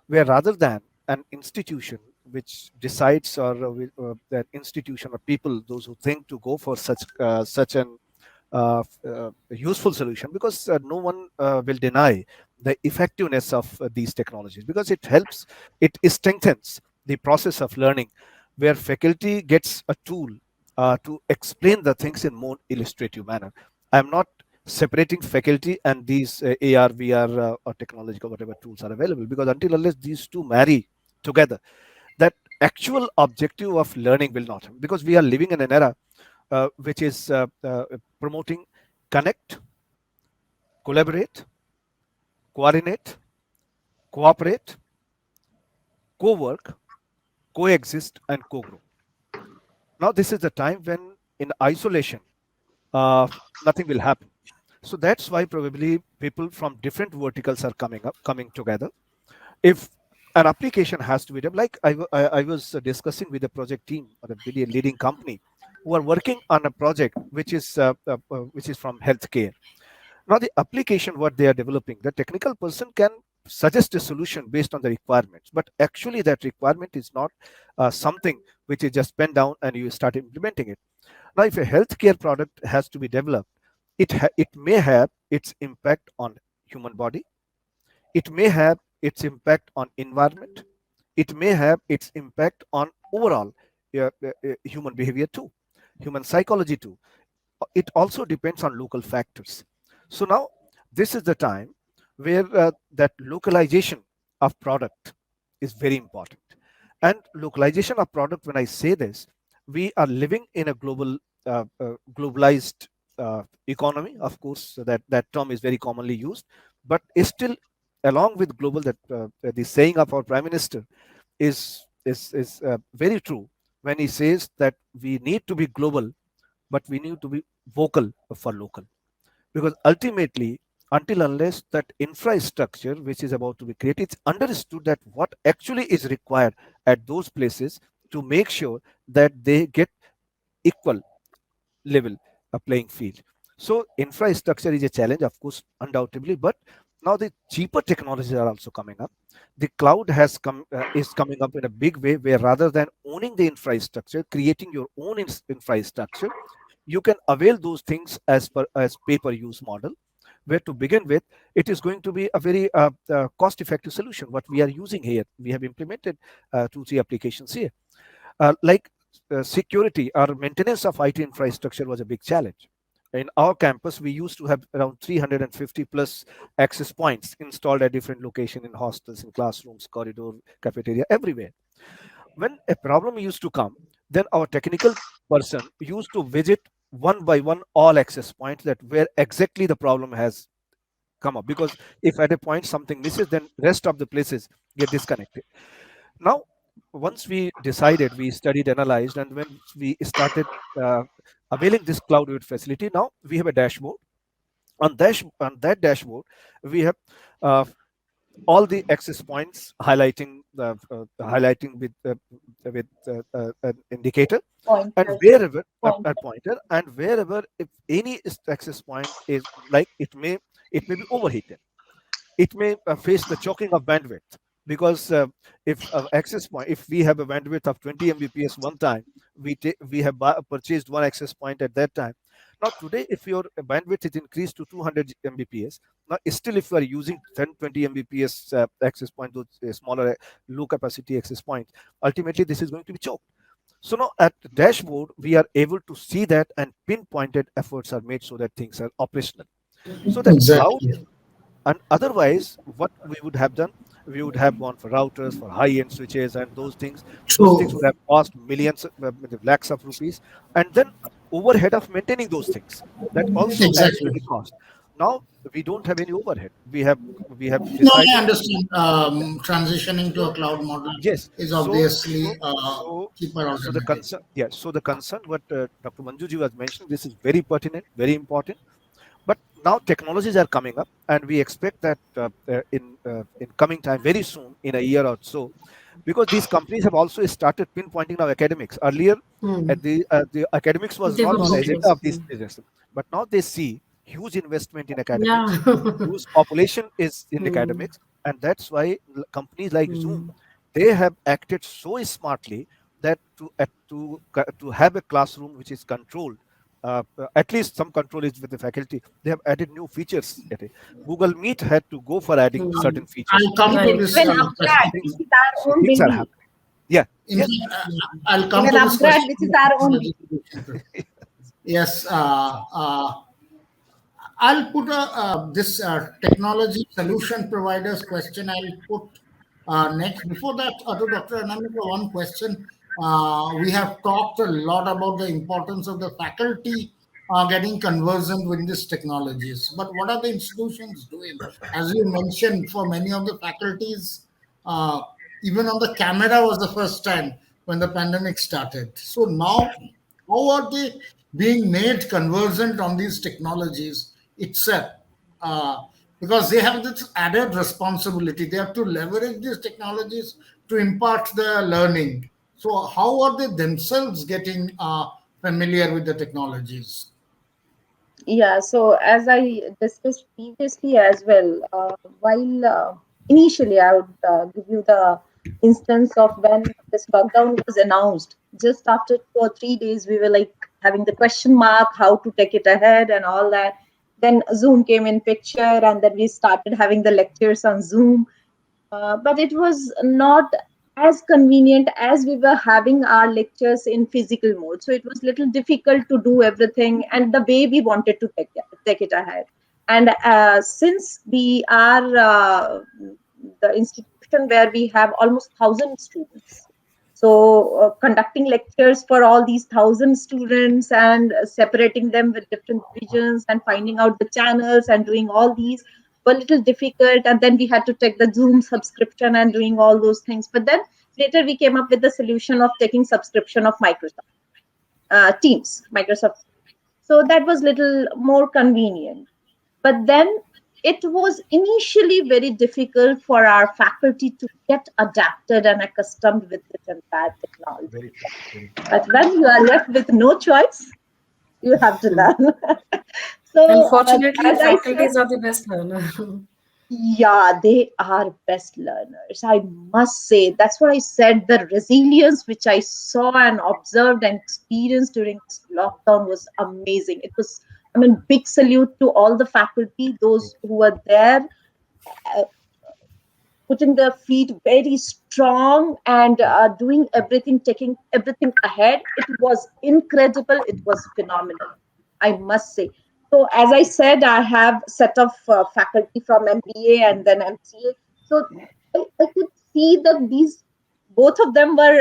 where rather than an institution which decides, or that institution or people, those who think to go for such an useful solution, because no one will deny the effectiveness of these technologies, because it helps, it strengthens the process of learning, where faculty gets a tool to explain the things in more illustrative manner. I'm not separating faculty and these AR, VR, or technological whatever tools are available, because until unless these two marry together, that actual objective of learning will not, because we are living in an era which is promoting connect, collaborate, coordinate, cooperate, co-work, coexist, and co-grow. Now this is the time when in isolation uh, nothing will happen. So that's why probably people from different verticals are coming together. If an application has to be done, like I was discussing with the project team or a really leading company who are working on a project which is from healthcare. Now the application what they are developing, the technical person can suggest a solution based on the requirements, but actually that requirement is not something which is just pen down and you start implementing it. Now if a healthcare product has to be developed, it may have its impact on human body, it may have its impact on environment, it may have its impact on overall human behavior too, human psychology too. It also depends on local factors. So now this is the time where that localization of product is very important. And localization of product, when I say this, we are living in a globalized economy. Of course, so that term is very commonly used, but is still along with global, that the saying of our Prime Minister is very true when he says that we need to be global, but we need to be vocal for local, because ultimately until unless that infrastructure which is about to be created, it's understood that what actually is required at those places to make sure that they get equal level a playing field. So infrastructure is a challenge, of course, undoubtedly, but now the cheaper technologies are also coming up. The cloud is coming up in a big way, where rather than owning the infrastructure, creating your own infrastructure, you can avail those things as pay-per-use model, where to begin with it is going to be a very cost-effective solution. What we are using here, we have implemented 2 3 applications here, like security or maintenance of IT infrastructure was a big challenge. In our campus, we used to have around 350 plus access points installed at different locations, in hostels, in classrooms, corridor, cafeteria, everywhere. When a problem used to come, then our technical person used to visit one by one all access points, that where exactly the problem has come up, because if at a point something misses, then rest of the places get disconnected. Now once we decided, we studied, analyzed, and when we started uh, availing this cloud facility, now we have a dashboard. On that dashboard we have uh, all the access points highlighting with an indicator, and Pointers. wherever a Pointer. pointer, and wherever if any access point is like, it may be overheated, it may face the choking of bandwidth, because if access point, if we have a bandwidth of 20 mbps one time, we have purchased one access point at that time. Now today if your bandwidth is increased to 200 mbps, now still if you are using 10 20 mbps access point, those smaller low capacity access points, ultimately this is going to be choked. So now at the dashboard we are able to see that, and pinpointed efforts are made so that things are operational. So that cloud, Exactly. and otherwise, what we would have done, we would have gone for routers, for high-end switches, and those things. Those things So would have cost millions, lakhs of rupees, and then overhead of maintaining those things. That also adds to exactly. the cost. now we don't have any overhead. We have No, I decided. understand. Transitioning to a cloud model Yes. is So obviously so a so cheaper so the alternative. concern, yeah. So the concern what Dr. Manjuji was mentioning, this is very pertinent, very important. But now technologies are coming up, and we expect that in coming time, very soon, in a year or so, because these companies have also started pinpointing now academics. Earlier, Hmm. the academics was They not would on the agenda focus. of these businesses, but now they see huge investment in Yeah. academics, huge population is in Hmm. academics, and that's why companies like Zoom, Hmm. they have acted so smartly that to have a classroom which is controlled, at least some control is with the faculty. They have added new features at it. Google Meet had to go for adding Hmm. certain features I'll to come it. to Right. this Even So upgrad, question. which things, is our so own things are baby. happening. Yeah, In yes, fact, I'll come Even to this upgrad, question. which is our own baby. Yes, I'll put this technology solution providers question. I'll put next. Before that, to Dr. Anamika, one question. We have talked a lot about the importance of the faculty getting conversant with these technologies. But what are the institutions doing? As you mentioned, for many of the faculties, uh, even on the camera was the first time when the pandemic started. So now, how are they being made conversant on these technologies itself? Uh, because they have this added responsibility. They have to leverage these technologies to impart their learning. So, how are they themselves getting familiar with the technologies? Yeah, so as I discussed previously as well, while initially I would give you the instance of when this lockdown was announced. Just after 2 or 3 days, we were like having the question mark, how to take it ahead and all that. Then Zoom came in picture, and then we started having the lectures on Zoom. But it was not as convenient as we were having our lectures in physical mode. So it was little difficult to do everything and the way we wanted to take it ahead. And since we are the institution where we have almost 1,000 students, so conducting lectures for all these 1,000 students and separating them with different regions and finding out the channels and doing all these were a little difficult. And then we had to take the Zoom subscription and doing all those things. But then later we came up with the solution of taking subscription of Microsoft Teams, Microsoft. So that was little more convenient. But then it was initially very difficult for our faculty to get adapted and accustomed with this entire technology. very true. Very true. But when you are left with no choice, you have to learn. So, Unfortunately, as I said, faculties are the best learner. yeah, they are best learners. I must say, that's what I said. The resilience which I saw and observed and experienced during this lockdown was amazing. It was, I mean, big salute to all the faculty, those who were there, uh, putting their feet very strong and doing everything, taking everything ahead. It was incredible. It was phenomenal, I must say. So, as I said, I have set of faculty from MBA and then MCA. So, I could see that these both of them were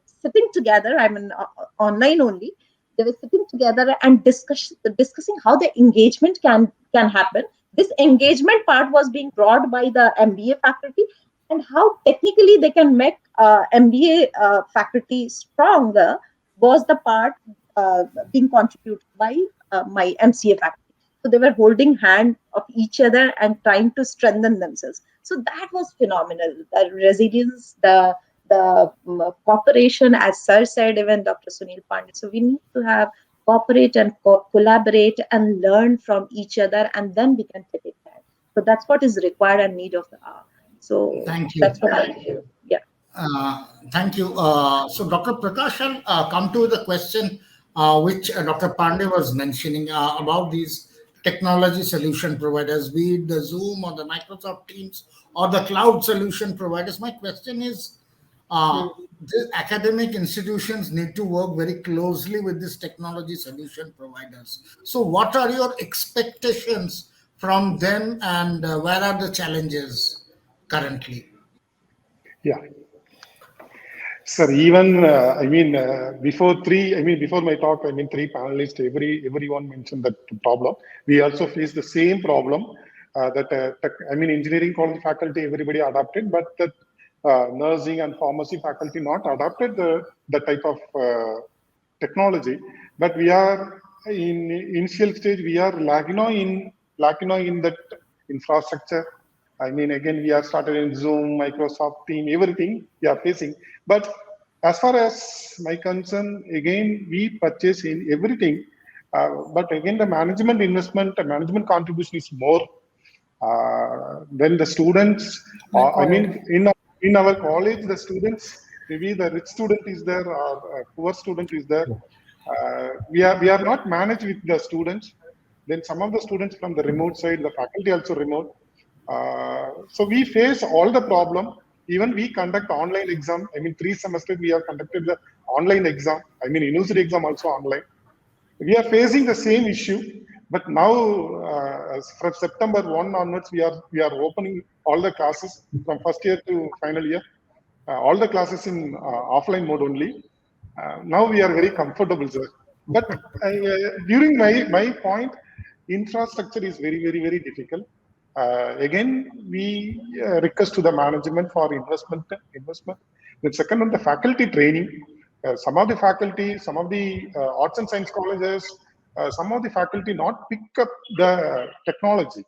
sitting together. I mean, online only. They were sitting together and discussing how the engagement can happen. This engagement part was being brought by the MBA faculty, and how technically they can make MBA faculty stronger was the part being contributed by my MCA faculty. So they were holding hand of each other and trying to strengthen themselves. So that was phenomenal. The resilience, the cooperation, as Sir said, even Dr. Sunil Pandey. So we need to have cooperate and collaborate and learn from each other, and then we can take it back. So that's what is required and need of the hour. So Thank you. that's what I feel. Yeah. Thank you. So, Dr. Prakash, I'll come to the question which Dr. Pandey was mentioning about these technology solution providers, be it the Zoom or the Microsoft Teams or the cloud solution providers. My question is, uh, Hmm. the academic institutions need to work very closely with these technology solution providers. So, what are your expectations from them, and where are the challenges currently? Yeah. Sir, even before my talk, three panelists, everyone mentioned that problem. We also face the same problem engineering college faculty, everybody adopted, but that nursing and pharmacy faculty not adopted the type of technology. But we are in initial stage, we are lagging in that infrastructure. Again, we are started in Zoom, Microsoft Team, everything we are facing. But as far as my concern, again, we purchase in everything. But again, the management contribution is more. Then the students, in our college, the students, maybe the rich student is there or poor student is there. We are not managed with the students. Then some of the students from the remote side, the faculty also remote. So we face all the problem. Even we conduct online exam. 3 semesters we have conducted the online exam. University exam also online. We are facing the same issue, but now from September 1 onwards, we are opening all the classes from first year to final year, all the classes in offline mode only. Now we are very comfortable, sir. But during my point, infrastructure is very difficult. Again, we request to the management for investment. The second one, the faculty training. Some of the faculty, some of the arts and science colleges, some of the faculty not pick up the technology.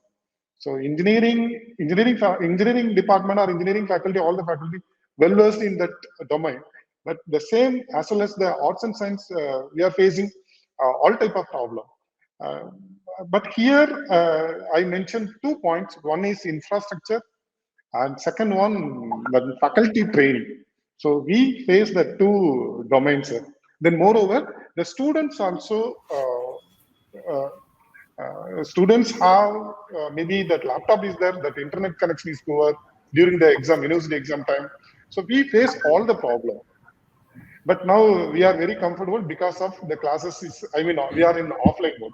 So engineering department or engineering faculty, all the faculty well versed in that domain. But the same as well as the arts and science, we are facing all type of problem. But here I mentioned 2 points. One is infrastructure, and second one, the faculty training. So we face the two domains. Then moreover, the students also, students have maybe that laptop is there, that internet connection is poor during the exam, university exam time. So we face all the problem. But now we are very comfortable because of the classes we are in offline mode.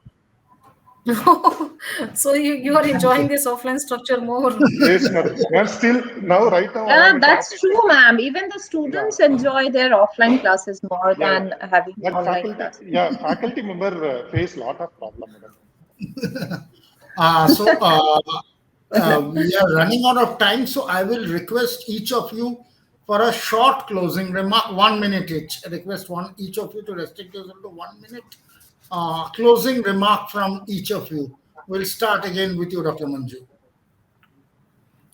So you are enjoying this offline structure more. Yes, madam. And still right now. Yeah, that's true, ma'am. Even the students enjoy their offline classes more than having but online classes. Faculty member face lot of problem, madam. We are running out of time, so I will request each of you for a short closing remark, 1 minute each. I request each of you to restrict yourself to 1 minute. Closing remark from each of you. We'll start again with you, Dr. Manju.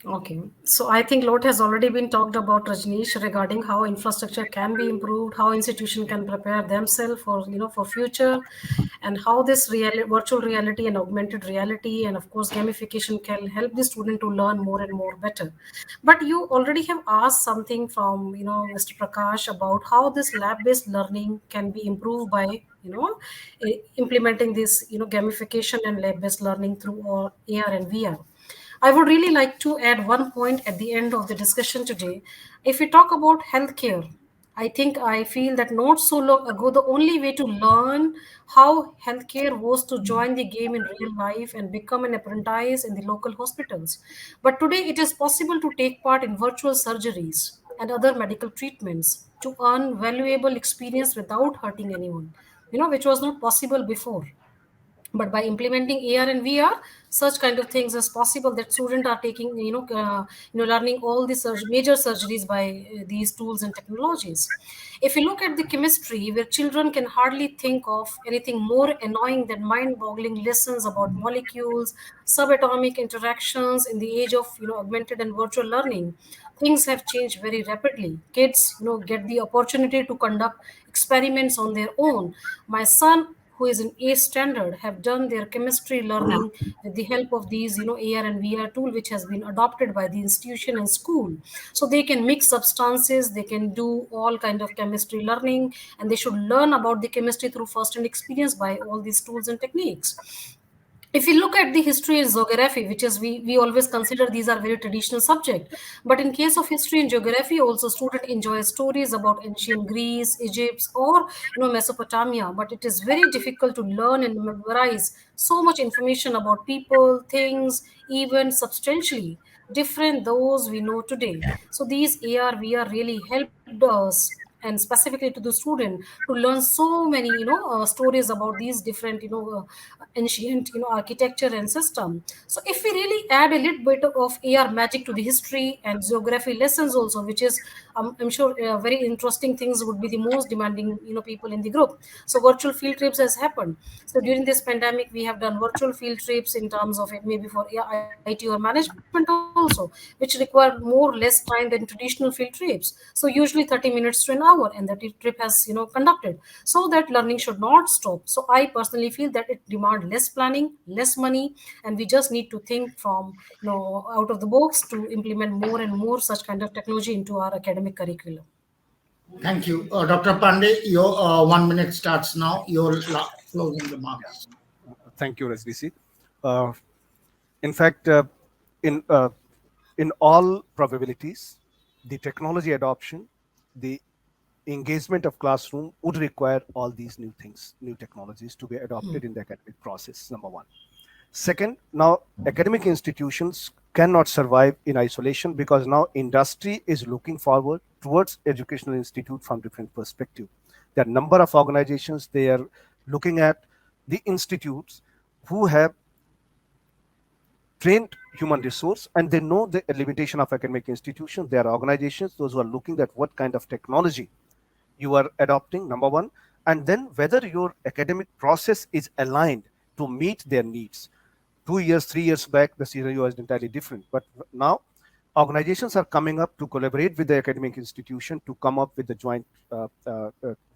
Okay, so I think a lot has already been talked about, Rajneesh, regarding how infrastructure can be improved, how institutions can prepare themselves for future, and how this virtual reality and augmented reality, and of course gamification, can help the student to learn more and more better. But you already have asked something from Mr. Prakash about how this lab-based learning can be improved by implementing this gamification and lab-based learning through AR and VR. I would really like to add one point at the end of the discussion today. If we talk about healthcare, I feel that not so long ago, the only way to learn how healthcare was to join the game in real life and become an apprentice in the local hospitals. But today, it is possible to take part in virtual surgeries and other medical treatments to earn valuable experience without hurting anyone, which was not possible before. But by implementing AR and VR, such kind of things is possible, that students are taking learning all the major surgeries by these tools and technologies. If you look at the chemistry, where children can hardly think of anything more annoying than mind-boggling lessons about molecules, subatomic interactions in the age of augmented and virtual learning, things have changed very rapidly. Kids get the opportunity to conduct experiments on their own. My son, who is in A standard, have done their chemistry learning with the help of these AR and VR tool, which has been adopted by the institution and school. So they can mix substances, they can do all kind of chemistry learning, and they should learn about the chemistry through first-hand experience by all these tools and techniques. If you look at the history and geography, which is we always consider these are very traditional subject, but in case of history and geography also, student enjoy stories about ancient Greece, Egypt, or Mesopotamia. But it is very difficult to learn and memorize so much information about people, things, events substantially different those we know today. So these AR VR really helped us and specifically to the student to learn so many stories about these different ancient architecture and system. So if we really add a little bit of AR magic to the history and geography lessons also, which is I'm sure very interesting things would be the most demanding people in the group. So virtual field trips has happened. So during this pandemic we have done virtual field trips in terms of it maybe for IT or management also, which require more less time than traditional field trips. So usually 30 minutes to an hour, and that trip has conducted, so that learning should not stop. So I personally feel that it demand less planning, less money, and we just need to think from out of the box to implement more and more such kind of technology into our academic curriculum. Thank you. Dr. Pandey, your 1 minute starts now. Your closing remarks. Thank you, SDC. Uh, in fact, in uh, in all probabilities, the technology adoption, the engagement of classroom would require all these new things, new technologies to be adopted in the academic process. Number one. Second, now academic institutions cannot survive in isolation because now industry is looking forward towards educational institute from different perspective. There are number of organizations they are looking at the institutes who have trained human resource and they know the limitation of academic institutions. There are organizations those who are looking at what kind of technology you are adopting, number one, and then whether your academic process is aligned to meet their needs. 2 years, 3 years back, the scenario was entirely different. But now, organizations are coming up to collaborate with the academic institution to come up with the joint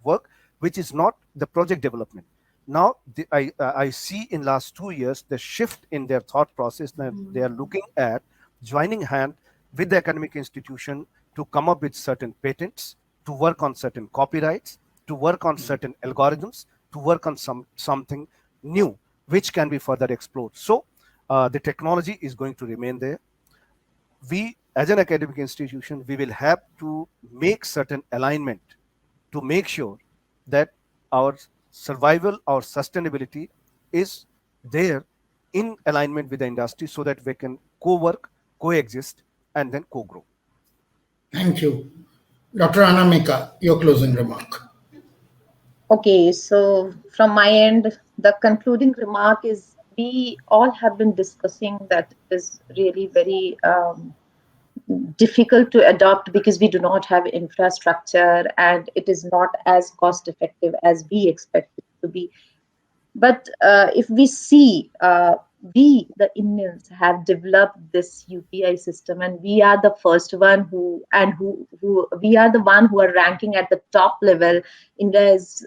work, which is not the project development. Now, I see in last 2 years the shift in their thought process that they are looking at joining hand with the academic institution to come up with certain patents, to work on certain copyrights, to work on certain algorithms, to work on something new which can be further explored. So the technology is going to remain there. We, as an academic institution, we will have to make certain alignment to make sure that our survival, our sustainability is there in alignment with the industry so that we can co-work, coexist, and then co-grow. Thank you. Dr. Anamika, your closing remark. Okay, so from my end, the concluding remark is we all have been discussing that it is really very difficult to adopt because we do not have infrastructure and it is not as cost effective as we expect it to be. But if we see, we, the Indians, have developed this UPI system, and we are the first one who we are the one who are ranking at the top level. India is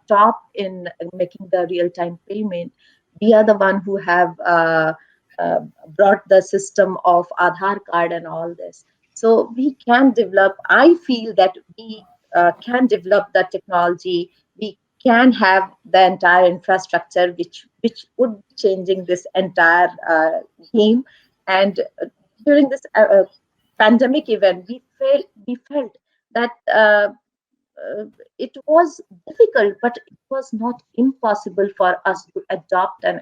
top in making the real time payment. We are the one who have uh, brought the system of Aadhaar card and all this. So we can develop. I feel that we can develop the technology. We can have the entire infrastructure which would be changing this entire game. And during this pandemic event we felt that it was difficult, but it was not impossible for us to adopt and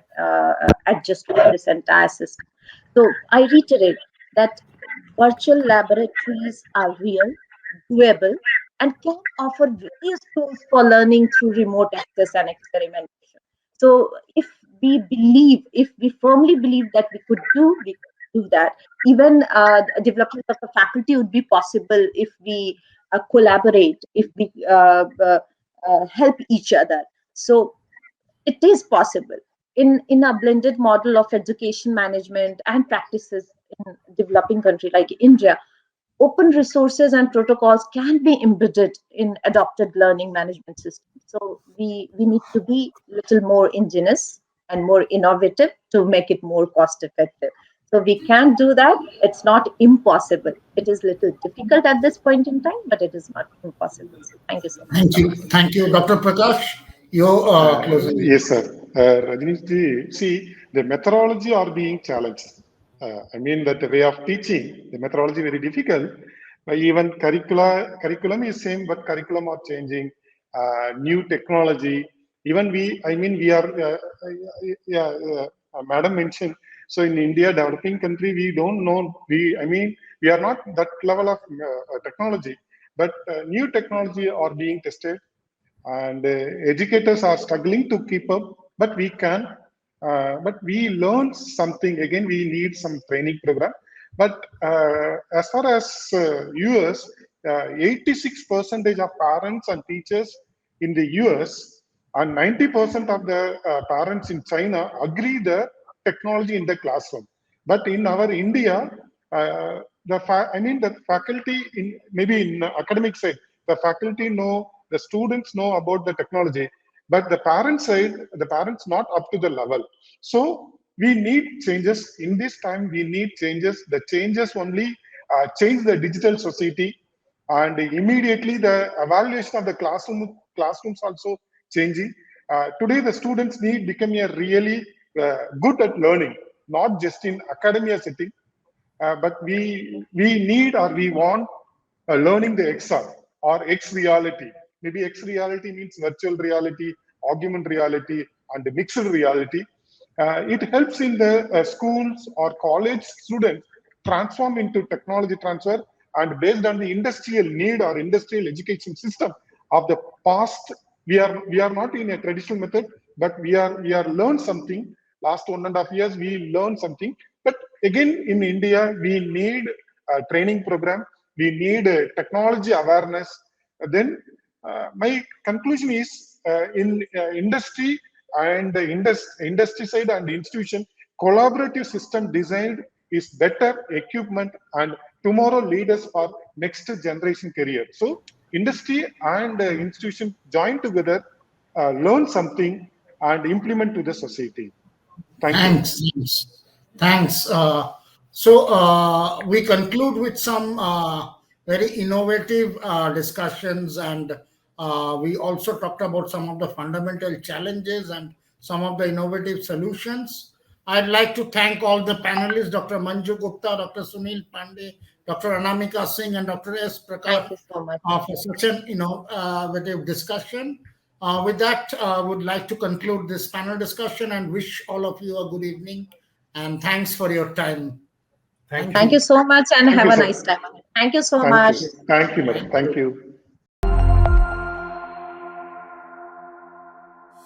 adjust to this entire system. So I reiterate that virtual laboratories are real, doable, and can offer various tools for learning through remote access and experimentation. So if we firmly believe that we could do that. Even development of a faculty would be possible if we collaborate, if we help each other. So it is possible in a blended model of education management and practices in developing country like India. Open resources and protocols can be embedded in adopted learning management systems. So we need to be a little more ingenious and more innovative to make it more cost effective. So we can do that. It's not impossible. It is little difficult at this point in time, but it is not impossible. So thank you so much Thank for you. this. Thank you. Dr. Prakash, your closing. Yes, sir. Rajneesh ji, see, the methodology are being challenged. I mean that the way of teaching, the methodology very difficult. Even curriculum is same, but curriculum are changing. New technology. Even I mean, we are, yeah, Madam mentioned. So in India, developing country, we don't know. I mean, we are not that level of technology. but new technology are being tested, and educators are struggling to keep up, but we can. But we learn something. Again, we need some training program. But as far as US, 86% of parents and teachers in the US and 90% of the parents in China agree the technology in the classroom. But in our India, the faculty in maybe in academic side, the faculty know, the students know about the technology, but the parent side, the parents not up to the level. So we need changes in this time. We need changes. The changes only change the digital society, and immediately the evaluation of the classrooms also changing. Today the students need become a really good at learning, not just in academia setting, but we need or we want learning the XR or X reality. Maybe X reality means virtual reality, augmented reality, and mixed reality. It helps in the schools or college students transform into technology transfer, and based on the industrial need or industrial education system of the past, we are not in a traditional method, but we are learned something. Last 1.5 years, we learned something. But again, in India, we need a training program. We need a technology awareness. Then my conclusion is in industry and the industry side and institution, collaborative system designed is better equipment and tomorrow leaders for next generation career. So industry and institution join together, learn something and implement to the society. Thank you. Thanks. So we conclude with some very innovative discussions, and we also talked about some of the fundamental challenges and some of the innovative solutions. I'd like to thank all the panelists, Dr. Manju Gupta, Dr. Sunil Pandey, Dr. Anamika Singh, and Dr. S. Prakash Thank you so much. for such an innovative discussion. With that, I would like to conclude this panel discussion and wish all of you a good evening. And thanks for your time. Thank you so much and Thank have you, a sir. nice time. Thank you so Thank much. you. Thank you, madam. Thank you.